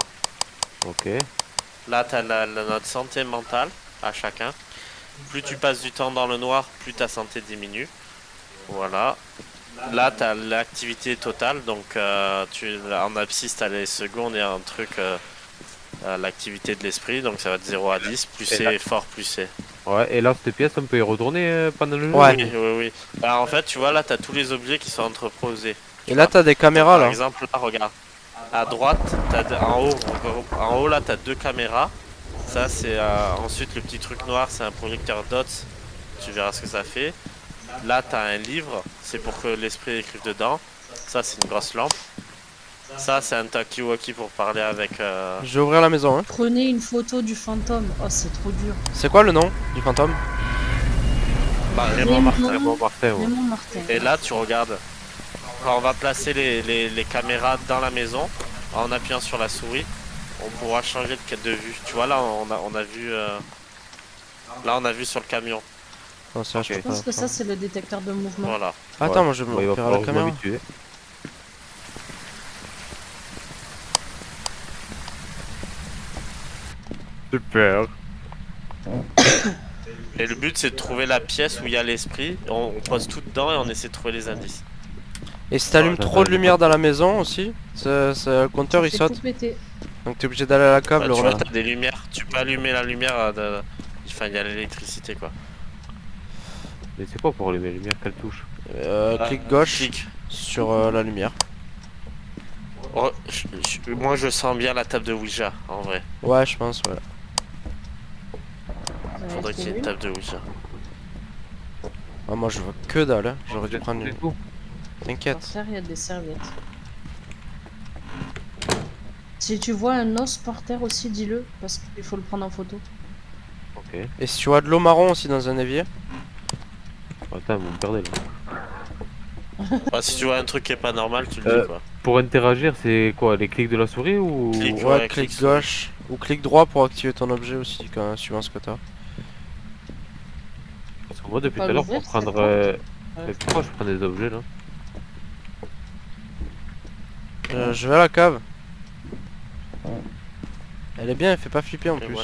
Ok. Là, t'as notre santé mentale à chacun. Plus tu passes du temps dans le noir, plus ta santé diminue. Voilà. Là, t'as l'activité totale. Donc, en abscisse, t'as les secondes et un truc, l'activité de l'esprit. Donc, ça va de 0 à 10. Plus Et c'est là- fort, plus c'est. Ouais, et là, cette pièce, on peut y retourner pendant le jeu? Ouais. Oui, oui, oui. Bah, en fait, tu vois, là, t'as tous les objets qui sont entreposés. Et là t'as des caméras Par là. exemple, là, regarde. À droite, en haut, là, t'as 2 caméras. Ça, c'est ensuite le petit truc noir, c'est un projecteur DOTS. Tu verras ce que ça fait. Là, t'as un livre, c'est pour que l'esprit écrive dedans. Ça, c'est une grosse lampe. Ça, c'est un talkie-walkie pour parler avec. Je vais ouvrir la maison hein. Prenez une photo du fantôme. Oh, c'est trop dur. C'est quoi le nom du fantôme? Raymond Martin. Raymond Martin, ouais. Raymond Martin. Et là, tu regardes. Quand on va placer les caméras dans la maison, en appuyant sur la souris, on pourra changer de de vue. Tu vois, là, on a vu. Là, on a vu sur le camion. Non ça je Ok. peux Je pense pas que ça, prendre. c'est le détecteur de mouvement. Voilà. Attends Ouais. moi je vais Ouais, il va ouvrir la falloir que je caméra. m'habitue. Super. Et le but, c'est de trouver la pièce où il y a l'esprit. On pose tout dedans et on essaie de trouver les indices. Et si t'allumes Ouais, trop de j'ai lumière pas- dans la maison aussi, le compteur il fait saute. tout péter. Donc t'es obligé d'aller à la cable Tu le vois, remettre. t'as des lumières. Tu peux allumer la lumiire. enfin il y a l'électricité quoi. Mais c'est quoi pour allumer les lumières, quelle touche? Clic gauche Clic. sur la lumière. Oh, moi je sens bien la table de Ouija en vrai. Ouais, je pense, ouais. Vous avez Faudrait qu'il y ait trouvé une table de Ouija. Ah, moi je vois que dalle, hein. J'aurais dû Vous prendre êtes une. où? Par T'inquiète. terre, il y a des serviettes. Si tu vois un os par terre aussi, dis-le, parce qu'il faut le prendre en photo. Ok. Et si tu vois de l'eau marron aussi dans un évier? Attends, vous me perdez là. Bah, si tu vois un truc qui est pas normal, tu le dis quoi. Pour interagir, c'est quoi? Les clics de la souris ou... Clic. Ouais, Ouais, clic clic gauche. Ou clic droit pour activer ton objet aussi, quand, suivant ce que t'as. Parce que moi, depuis Pas tout à l'heure, pour l'ouvrir, cette prendre... porte. Mais pourquoi je prends des objets là? Je vais à la cave. Elle est bien, elle fait pas flipper en Et plus. moi,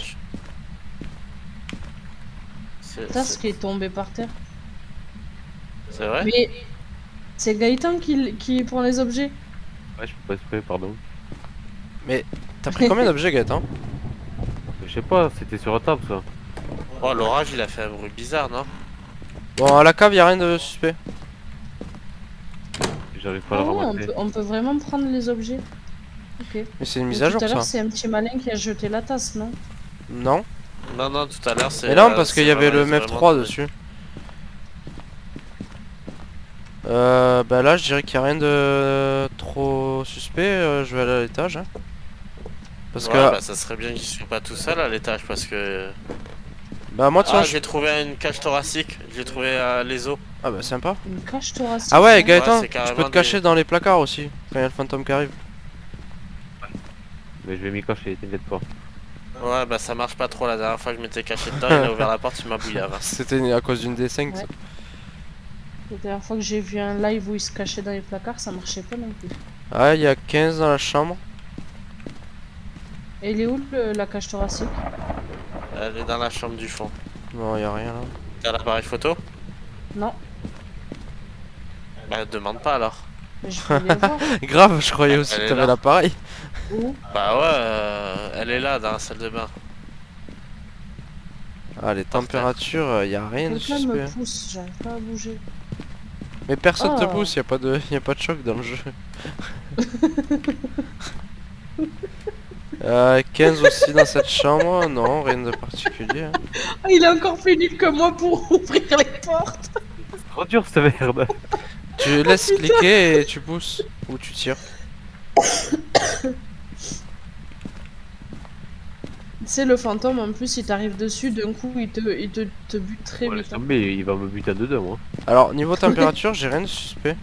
C'est Ça, ce qui est tombé par terre. c'est vrai? Mais c'est Gaëtan qui prend les objets. Ouais, je peux pas exprès, pardon. T'as pris combien d'objets, Gaëtan? Mais je sais pas, c'était sur la table ça. Oh, l'orage il a fait un bruit bizarre, non? Bon, à la cave, y a rien de suspect. J'arrive pas à Ah le ouais, ramasser. on peut vraiment prendre les objets. Ok. Mais c'est une Mais mise à tout jour, à l'heure, ça. c'est un petit malin qui a jeté la tasse, non? Non? Non, non, tout à l'heure c'est. Mais non, parce c'est qu'il y avait le vraiment- MEF c'est 3 vraiment- dessus. Bah là, je dirais qu'il y a rien de trop suspect. Je vais aller à l'étage. Hein. Parce Ouais, que. bah ça serait bien qu'il soit pas tout seul à l'étage parce que. Bah, moi, tiens. Ah, j'ai trouvé une cage thoracique, j'ai trouvé les os. Ah, bah, sympa. Une cage thoracique. Ah, ouais, hein. Gaëtan, c'est tu peux carrément te cacher des- dans les placards aussi. Quand il y a le fantôme qui arrive. Mais je vais m'y cacher, t'inquiète pas. Ouais, bah ça marche pas trop la dernière fois que je m'étais caché dedans, il a ouvert la porte, il m'a bouillave. C'était à cause d'une D5. Ouais. La dernière fois que j'ai vu un live où il se cachait dans les placards, ça marchait pas non plus. Ah, il y a 15 dans la chambre. Et il est où la cage thoracique? Elle est dans la chambre du fond. Non, il y a rien là. T'as l'appareil photo? Non, Bah demande pas alors. mais je voulais voir. Grave, je croyais aussi Elle que est t'avais là. l'appareil. Où? Bah ouais, elle est là dans la salle de bain. Ah, les températures, il y a rien de Quelqu'un suspect. me pousse, j'arrive pas à bouger. Mais personne te Oh. pousse, y a pas de choc dans le jeu. 15 aussi dans cette chambre, non, rien de particulier. Hein. Ah, il est encore plus nul que moi pour ouvrir les portes. C'est trop dur cette merde. Tu laisses cliquer et tu pousses, ou tu tires. Tu sais, le fantôme, en plus, il t'arrive dessus, d'un coup, il te bute très Ouais, vite. laisse hein. tomber, il va me buter à deux moi. Alors, niveau température, j'ai rien de suspect.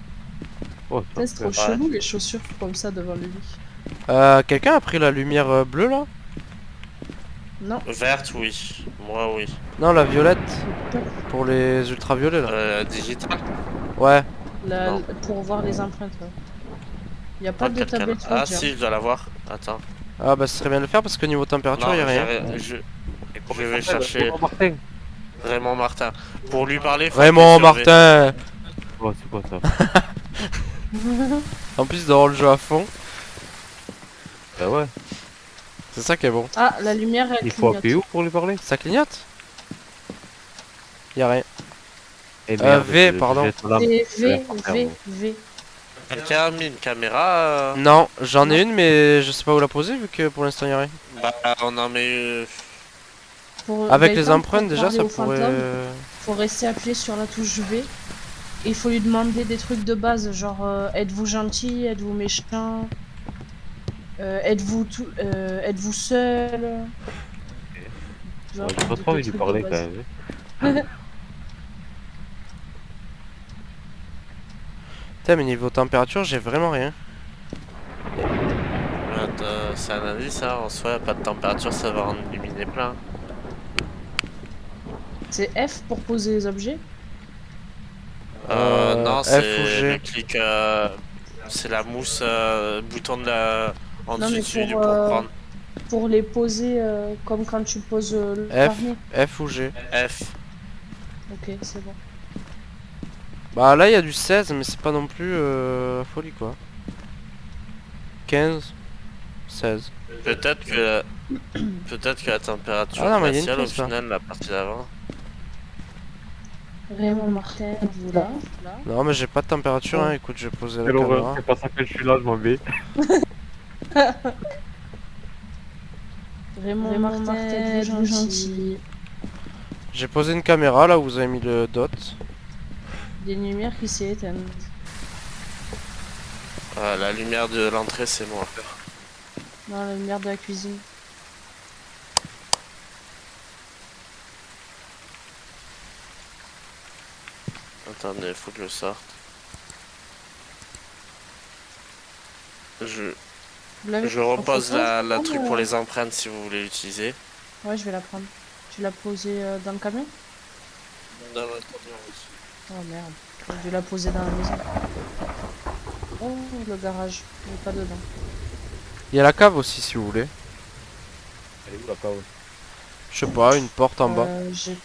Oh, Putain, c'est trop chelou les chaussures comme ça devant le lit. Quelqu'un a pris la lumière bleue là? Non, Verte, oui. Moi, oui. Non, la violette, putain, pour les ultraviolets là. Digital. Ouais. Non. pour voir les empreintes. Ouais. Y a pas de Quelqu'un- tablette Ah rouge, hein. si, je dois l'avoir. Attends. Ah bah, ce serait bien de le faire parce que niveau température, Non, y a rien. je vais chercher Martin. Raymond Martin. Pour lui parler, faut Raymond appuyer sur V. Martin! Oh, c'est quoi ça? En plus d'avoir le jeu à fond, Bah ouais. c'est ça qui est bon. Ah, la lumière, elle Il faut clignote. appuyer où pour lui parler? Ça clignote? Y a rien. Eh merde, V, je pardon. jette l'arme. V. Quelqu'un a mis une caméra Non, j'en ai une mais je sais pas où la poser vu que pour l'instant y a rien. Bah, on en met. Avec les Gaëtan, empreintes pour déjà parler ça au pourrait... fantôme, faut rester appuyé sur la touche V. Et il faut lui demander des trucs de base, genre êtes-vous gentil, êtes-vous méchant, êtes-vous seul. Genre, Ouais, j'ai pas des trop envie de lui trucs parler de quand base. même. Putain mais niveau température j'ai vraiment rien. C'est un indice, hein. En soi, pas de température, ça va en illuminer plein. C'est F pour poser les objets. Non, F c'est ou G. le clic. C'est la mousse, bouton de la. En Non, dessous mais dessus pour, du pour prendre. Pour les poser comme quand tu poses le F, carnet. F ou G. F. Ok, c'est bon. Bah là il y a du 16 mais c'est pas non plus folie quoi. 15. 16. Peut-être que... Peut-être que la température Ah non, mais il y a une glaciale, au pièce, là. final, la partie d'avant... Raymond Martin, vous là? Non, mais j'ai pas de température, hein. Écoute, je vais poser la Quelle horreur, caméra. c'est pas ça que je suis là, je m'en vais. Raymond Martin, êtes-vous gentil? J'ai posé une caméra là où vous avez mis le dot. Il y a une lumière qui s'est éteinte. Ah, la lumière de l'entrée, c'est moi. Dans la lumière de la cuisine. Attendez, faut que je sorte. Je Vous l'avez Je en repose photo, la je peux truc prendre, pour les empreintes si vous voulez l'utiliser. Ouais, je vais la prendre. Tu l'as posée dans le camion? Dans votre camion aussi. Oh merde. J'aurais dû la poser dans la maison. Oh, le garage. Il est pas dedans. Il y a la cave aussi si vous voulez. Elle est où la cave? Je sais pas, une porte en bas. J'ai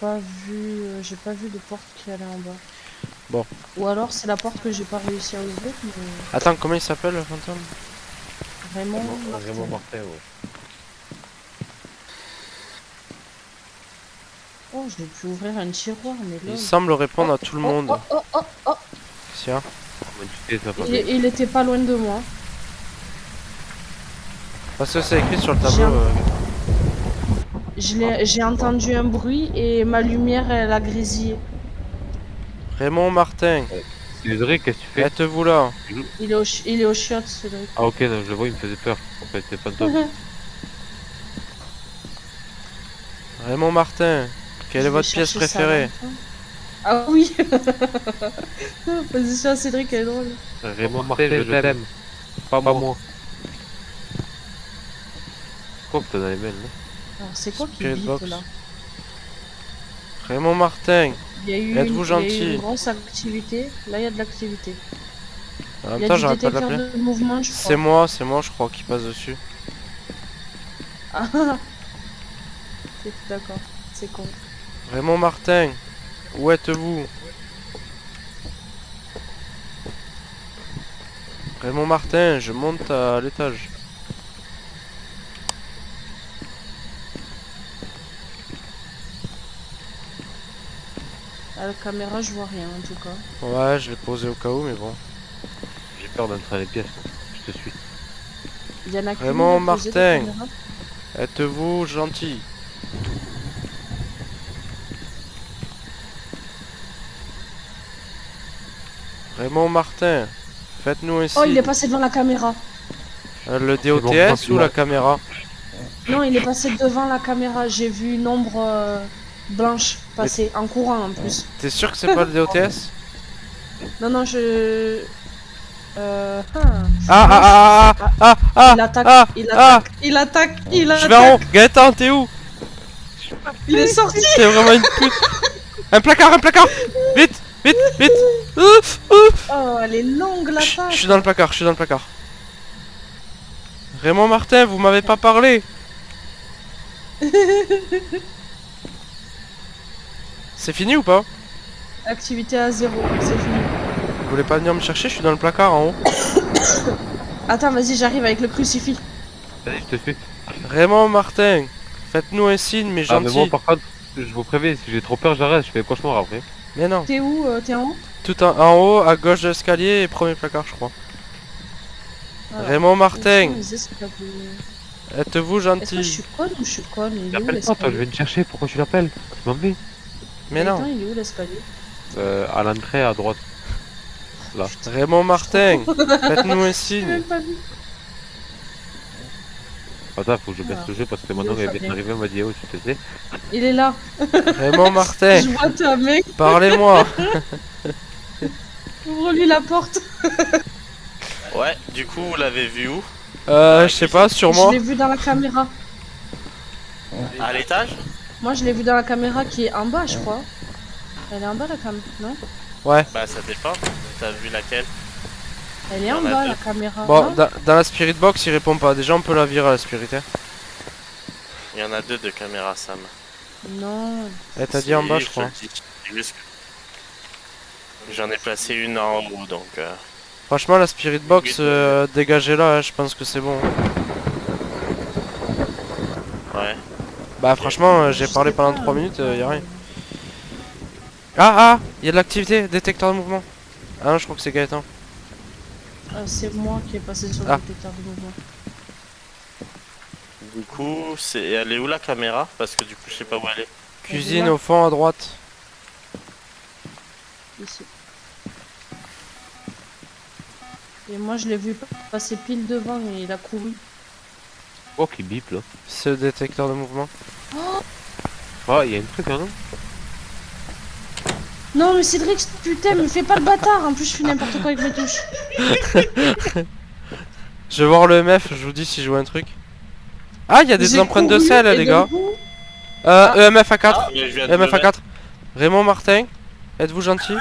pas vu de porte qui allait en bas. Bon. Ou alors c'est la porte que j'ai pas réussi à ouvrir, mais Attends, comment il s'appelle le fantôme? vraiment. Raymond Martin, ouais. Oh, j'ai pu ouvrir un tiroir, mais là. Il semble répondre à tout le monde. Oh. Qu'est-ce qu'il y a? Comment tu sais ça, Fabien? Il était pas loin de moi. Parce que c'est écrit sur le J'ai tableau. J'ai entendu un bruit et ma lumière elle a grésillé. Raymond Martin, Cédric, qu'est-ce que tu fais? êtes-vous là? Il est au chiottes, Cédric. Ah ok, non, je le vois, il me faisait peur. En fait, c'est fantôme. Raymond Martin, quelle Je est vais votre pièce chercher sa préférée? lampe. Ah oui. Position à Cédric, elle est drôle. Raymond Martin, je t'aime. Pas moi. Quoi que t'as dans les mails, là? Alors c'est quoi qui Spirit bip box. là? Raymond Martin, Il y a eu êtes-vous il y a eu gentil? une grosse activité. Là il y a de l'activité. En Il même y a temps, du j'arrête pas de détecteur l'appeler. de mouvement, je C'est crois. moi, je crois, qui passe dessus. Ah, d'accord, c'est con. Raymond Martin, où êtes-vous? Raymond Martin, je monte à l'étage. À la caméra, je vois rien en tout cas. Ouais, je l'ai posé au cas où, mais bon. J'ai peur d'entrer dans les pièces, moi. Je te suis. Il y en a qu'une Raymond de posée de Martin. caméra. Êtes-vous gentil? Raymond Martin, faites-nous un Oh, il est signe. passé devant la caméra. Le bon, DOTS c'est ou bon. la caméra? Non, il est passé devant la caméra. J'ai vu une ombre blanche passer en courant en plus. T'es sûr que c'est pas le DOTS? Non, non, je. Ah, Il attaque, ah, il ah. attaque, il attaque, il Je vais en haut. attaque. Gaëtan, t'es où? Il est sorti. T'es vraiment une pute. Un placard, un placard. Vite, vite, vite. Oh, elle est longue Je l'attaque. suis dans le placard, je suis dans le placard. Raymond Martin, vous m'avez pas parlé. C'est fini ou pas? Activité à 0, c'est fini. Vous voulez pas venir me chercher? Je suis dans le placard en haut. Attends, vas-y, j'arrive avec le crucifix. Vas-y, je te suis. Raymond Martin, faites-nous un signe, mais Ah, mais moi, gentil. par contre, je vous préviens, si j'ai trop peur, j'arrête, je fais cauchemar après. Mais non. T'es où? T'es en haut? Tout en haut, à gauche de l'escalier et premier placard, je crois. Alors, Raymond où Martin, sont les escaliers? êtes-vous Est-ce que je gentil? suis conne ou je suis conne? Il est où Appelle pas, toi, je l'escalier? vais te chercher, pourquoi tu l'appelles? Tu m'en vais. Mais Gaëtan, non. il est où l'escalier? À l'entrée, à droite. Là. Raymond Martin, faites-nous un J'ai signe. même pas vu. Attends, faut que je baisse le jeu parce que maintenant, elle vient Fabien. d'arriver, elle m'a dit, oh, tu te sais. Il est là. Raymond Martin, Je vois ta mec. parlez-moi. Ouvre-lui la porte. Ouais, du coup, vous l'avez vu où? Je sais pas, Je sûrement. l'ai vu dans la caméra. À l'étage? Moi, je l'ai vu dans la caméra qui est en bas, je crois. Elle est en bas, la caméra, non? Ouais. Bah, ça dépend. T'as vu laquelle? Elle est Il y en en a bas, deux. la caméra. Bon, non dans la spirit box, il répond pas. Déjà, on peut la virer à la spirit. Hein. Il y en a deux de caméras, Sam. Non. Elle t'a dit en bas, je te crois. le dis. C'est juste que j'en ai placé une en haut, donc... Franchement, la spirit box, dégagez-la, hein, je pense que c'est bon. Bah franchement, j'ai Je parlé sais pendant pas, 3 minutes, y'a rien. Ah, il y a de l'activité, détecteur de mouvement. Ah non, je crois que c'est Gaëtan. C'est moi qui ai passé sur le Ah. détecteur de mouvement. Du coup, elle est où la caméra? Parce que du coup, je sais pas où elle est. Cuisine au fond à droite. Ici. Et moi je l'ai vu passer pile devant et il a couru. Oh, qui bip là. Ce détecteur de mouvement. Oh, il y a un truc, hein, non? Non mais Cédric, putain, me fais pas le bâtard. En plus je fais n'importe quoi avec mes touches. Je vais voir le MF, je vous dis si je vois un truc. Ah, il y a des J'ai empreintes de couru sel, et les d'un gars. coup- EMF à 4. Ah, mais je viens de le EMF à mettre. 4. Raymond Martin, êtes-vous gentil?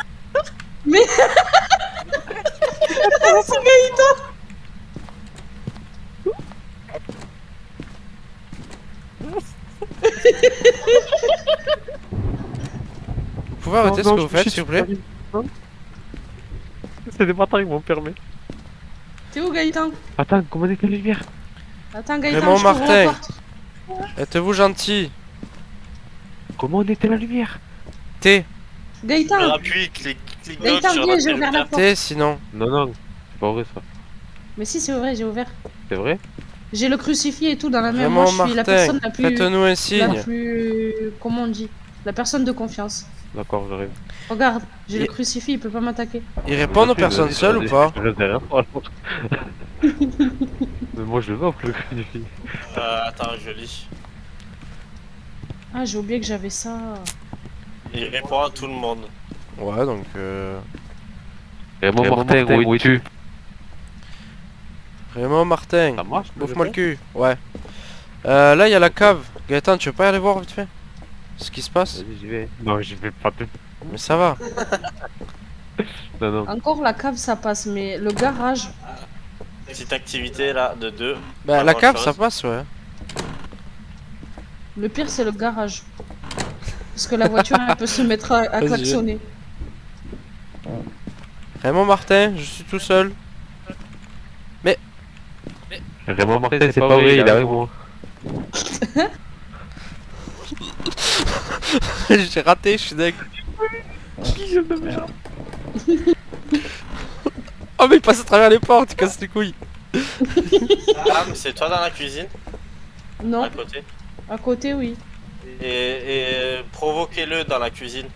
C'est Gaëtan. Vous pouvez arrêter ce que vous faites, s'il vous plaît? C'est des bâtards, ils m'ont permis. T'es où Gaëtan? Attends, comment est la lumière? Attends Gaëtan, Raymond je t'ouvre la Martin. porte. Êtes-vous gentil? Comment on était la lumière? T. Gaëtan, Appuie, clique gauche Gaëtan, sur viens, la j'ai ouvert la lumière. porte. T, sinon. Non, non, c'est pas vrai ça. Mais si, c'est vrai, j'ai ouvert. C'est vrai? J'ai le crucifix et tout dans la main. Moi, Raymond je suis la Martin, personne la plus. faites-nous un La signe. plus. Comment on dit? La personne de confiance. D'accord, j'arrive. Regarde, j'ai le Et- crucifix, il peut pas m'attaquer. Ils répondent aux personnes seules ou pas? Je reste derrière toi, alors. Mais moi je le vois, le crucifix. Attends, je lis. Ah, j'ai oublié que j'avais ça. Il répond à tout le monde. Ouais, donc Raymond Martin, où es-tu? Raymond Martin, Ça marche? bouffe-moi le cul. Ouais. Là, il y a la cave. Gaëtan, tu veux pas y aller voir vite fait? Ce qui se passe? Vas-y, j'y vais. Non, j'y vais pas. Mais ça va. Non, non. Encore la cave, ça passe, mais le garage. Petite activité là, de 2. Bah, Pas la cave, grand-chose. ça passe, ouais. Le pire, c'est le garage. Parce que la voiture, elle peut se mettre à Vas-y. klaxonner. Raymond Martin, je suis tout seul. Raymond Martin, c'est pas vrai, il est avec moi. J'ai raté, je suis deg. Oh, mais il passe à travers les portes, il casse les couilles. Ah, mais c'est toi dans la cuisine, Non, à côté. à côté, oui. Et provoquez-le dans la cuisine.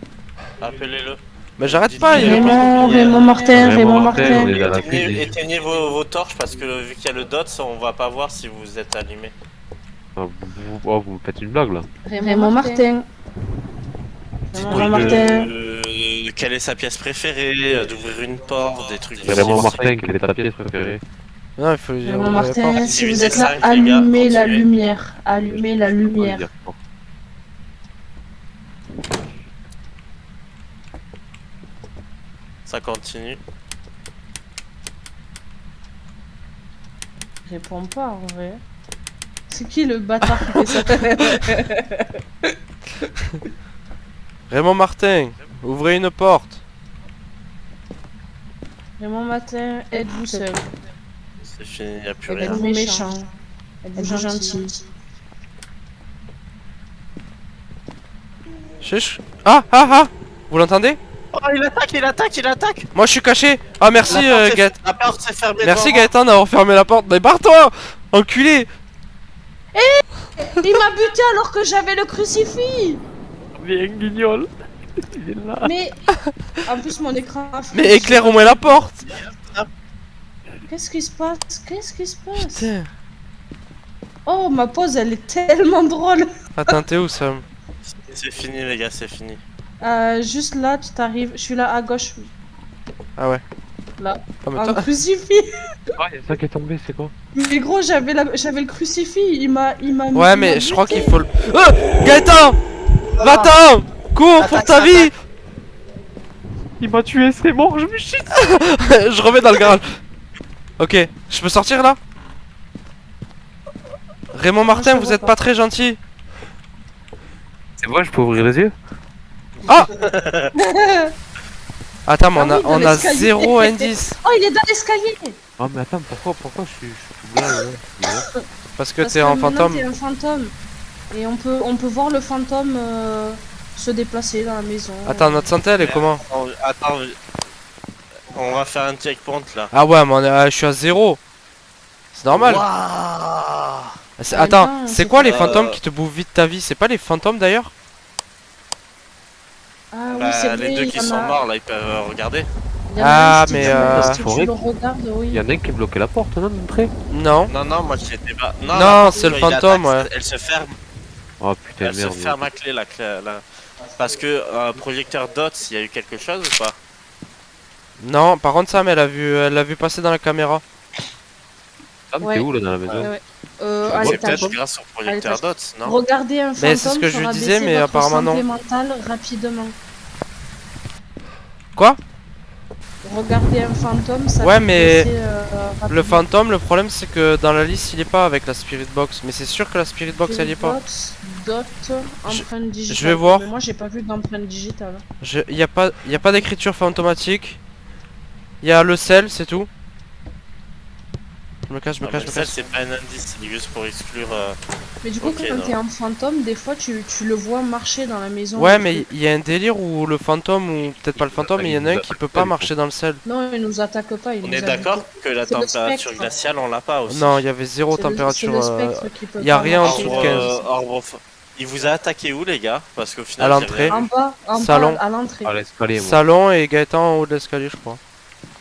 Appelez-le. Mais j'arrête pas, il Raymond, répond. Raymond Martin, Raymond Raymond Martin, on Martin. est dans la Éteignez, cuisine. éteignez vos torches parce que vu qu'il y a le dots, on va pas voir si vous êtes allumé. Ah, vous me faites une blague là. Raymond Martin. Raymond Martin. Quelle est sa pièce préférée, d'ouvrir une porte, des trucs. Raymond Martin, quelle est ta pièce préférée? Non, il faut lui Raymond ouvrir les portes. Martin, si vous êtes là, 18,5, les gars, allumez la continuez. lumière. Allumez la lumière. Ça continue. Réponds pas en vrai. C'est qui le bâtard qui fait ça? Raymond Martin, ouvrez une porte. Raymond Martin, êtes-vous seul? C'est fini, y a plus rien. Êtes-vous méchant? Êtes-vous gentil? Chuch. Ah. Vous l'entendez? Oh, il attaque. Moi, je suis caché. Ah, merci, Gaëtan. La porte s'est fermée. Merci, devant moi. Gaëtan, d'avoir fermé la porte. Mais barre-toi, enculé. Il m'a buté alors que j'avais le crucifix! Viens, guignol. Il est là. Mais. En plus, mon écran a fini. Mais éclaire au moins la porte. Qu'est-ce qui se passe? Qu'est-ce qui se passe? Putain. Oh, ma pause, elle est tellement drôle! Attends, t'es où, Sam? C'est fini, les gars, c'est fini. Juste là, tu t'arrives. Je suis là à gauche. Ah ouais. Là. Ah, mais Un toi... crucifix! Ah, il y a ça qui est tombé, c'est quoi? Mais gros, j'avais le crucifix. Il m'a. Ouais, mais je crois qu'il faut le... Gaëtan, va-t'en. Cours pour ta vie. Il m'a tué, c'est mort, je me chie. Je remets dans le garage. Ok, je peux sortir là? Raymond Martin, je vous vois êtes pas très gentil. C'est moi, je peux ouvrir les yeux? Ah. Attends, mais Ah oui, dans on a l'escalier. 0 indice. Oh, il est dans l'escalier! Oh, mais attends, pourquoi je suis tout blanc là? Parce que Parce t'es en maintenant, fantôme. T'es un fantôme. Et on peut voir le fantôme se déplacer dans la maison. Attends, notre santé elle est comment? Attends, on va faire un checkpoint là. Ah ouais, mais je suis à 0. C'est normal. Waouh. Attends, Attends, c'est quoi les Euh, fantômes qui te bouffent vite ta vie? C'est pas les fantômes d'ailleurs? Ah oui, c'est vrai, les deux il qui y en sont a- morts là, ils peuvent regarder. il y en a Ah, un, si mais, tu- si tu forêt. le regardes, oui. Il y en a un qui bloquait la porte, non, d'entrée? Non. Non, non, moi j'étais pas. Non, la porte, c'est le quand il fantôme, attaque, ouais. Elle se ferme. Oh putain, Elle se merde. ferme à clé la clé là. Parce que projecteur dots, il y a eu quelque chose ou pas? Non, par contre Sam elle l'a vu passer dans la caméra. Ah, mais Ouais. t'es où là dans la maison? Ouais, ouais. Ah, À c'est l'étage. peut-être grâce au projecteur l'étage. dots, non? Regardez un fantôme Mais c'est ce que je lui fera disais, baisser mais votre apparemment santé non. mentale rapidement. Quoi? Regardez un fantôme, ça Ouais, fait mais baisser, Le rapidement. fantôme, le problème c'est que dans la liste il est pas avec la spirit box. Mais c'est sûr que la spirit box elle y est pas. Box, dot, empreinte digitale. je vais voir. Mais moi j'ai pas vu d'empreinte digitale. Y a pas d'écriture fantomatique. Il y a le sel, c'est tout. Je me cache, je me Ah, cache, mais je me ça, cache. c'est pas un indice, c'est juste pour exclure. Mais du coup, Ok, quand non. t'es un fantôme, des fois tu le vois marcher dans la maison. Ouais, le mais truc. il y a un délire où le fantôme, ou peut-être pas le fantôme, mais il y en a un qui peut pas marcher dans le sel. Non, il nous attaque pas, il On nous est attaque. d'accord que la C'est le température spectre. glaciale, on l'a pas aussi. Non, il y avait zéro C'est température. le spectre qui peut y a pas rien en marcher. dessous de 15. Il vous a attaqué où, les gars? Parce qu'au À final, j'ai l'entrée. rien En vu. bas, Salon. à l'entrée. À l'escalier, moi. Salon et Gaëtan en haut de l'escalier, je crois.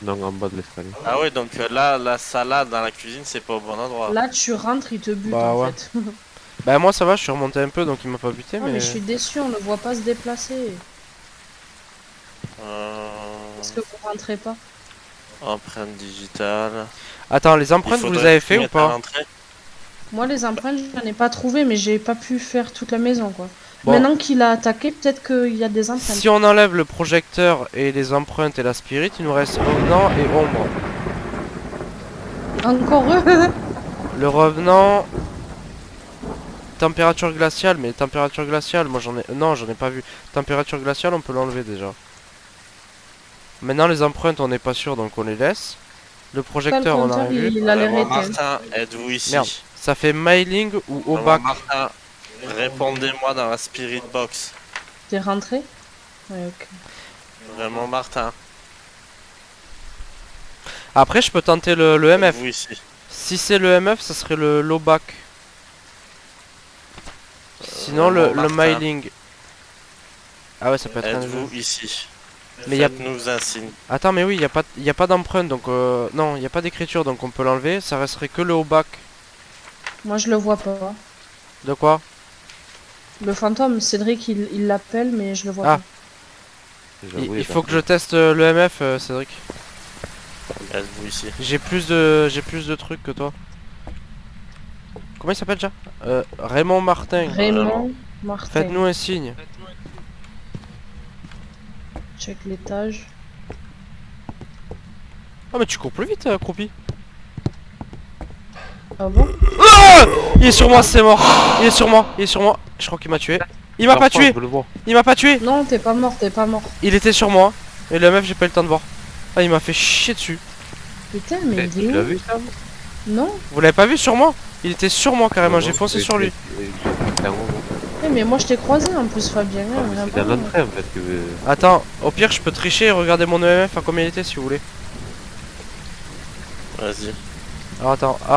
Non, en bas de l'escalier. Ah ouais, donc là, la salade dans la cuisine, c'est pas au bon endroit. Là, tu rentres, il te bute Bah en ouais. fait. Bah moi ça va, je suis remonté un peu donc il m'a pas buté, Non, mais je suis déçu, on le voit pas se déplacer. Parce que vous rentrez pas. Empreinte digitale. Attends, les Il empreintes vous les faudrait avez tout fait ou mettre à pas? l'entrée. Moi, les empreintes, j'en ai pas trouvé, mais j'ai pas pu faire toute la maison quoi. Bon. Maintenant qu'il a attaqué, peut-être qu'il y a des empreintes. Si on enlève le projecteur et les empreintes et la spirit, il nous reste revenant et ombre. Encore eux. Le revenant... Température glaciale, mais température glaciale, moi j'en ai... Non, j'en ai pas vu. Température glaciale, on peut l'enlever déjà. Maintenant les empreintes, on n'est pas sûr, donc on les laisse. Le projecteur, on a compteur, rien vu. il a l'air Vraiment, éteint. Martin, êtes-vous ici? Merde. Ça fait mailing ou Vraiment, obac. Martin, répondez-moi dans la spirit box. T'es rentré? Ouais, ok. Vraiment, Martin, Après, je peux tenter le MF. êtes-vous ici? Si c'est le MF, ça serait le lobac. Sinon, le Martin, mailing. Ah ouais, ça peut être un êtes-vous jeu. ici? Mais y a... Faites-nous un signe. Attends, mais oui, y a pas d'empreinte, donc non, y a pas d'écriture, donc on peut l'enlever. Ça resterait que le obac. Moi, je le vois pas. De quoi? Le fantôme, Cédric, il l'appelle, mais je le vois Ah. pas. J'avoue, Il faut que je teste le MF, Cédric. Êtes-vous ici? J'ai plus de trucs que toi. Comment il s'appelle déjà? Raymond Martin. Raymond Martin. Faites-nous un signe. Check l'étage. Oh mais tu cours plus vite, Croupi. Ah bon? Ah, il est sur moi, c'est mort. Il est sur moi, il est sur moi. Je crois qu'il m'a tué. Il m'a pas tué. Je veux le voir. Il m'a pas tué. Non, t'es pas mort, t'es pas mort. Il était sur moi. Et le MF, j'ai pas eu le temps de voir. Ah, il m'a fait chier dessus. Putain, mais il Tu est l'as où? vu ça? Non? Vous l'avez pas vu sur moi? Il était sur moi carrément, j'ai Non, foncé et- sur lui. C'est un gros. Eh, mais moi, je t'ai croisé en plus, Fabien. Ah, hein, mais C'est vraiment. dans l'entrée en fait que. Attends, au pire, je peux tricher et regarder mon EMF à combien il était si vous voulez. Vas-y. Alors attends. Ah.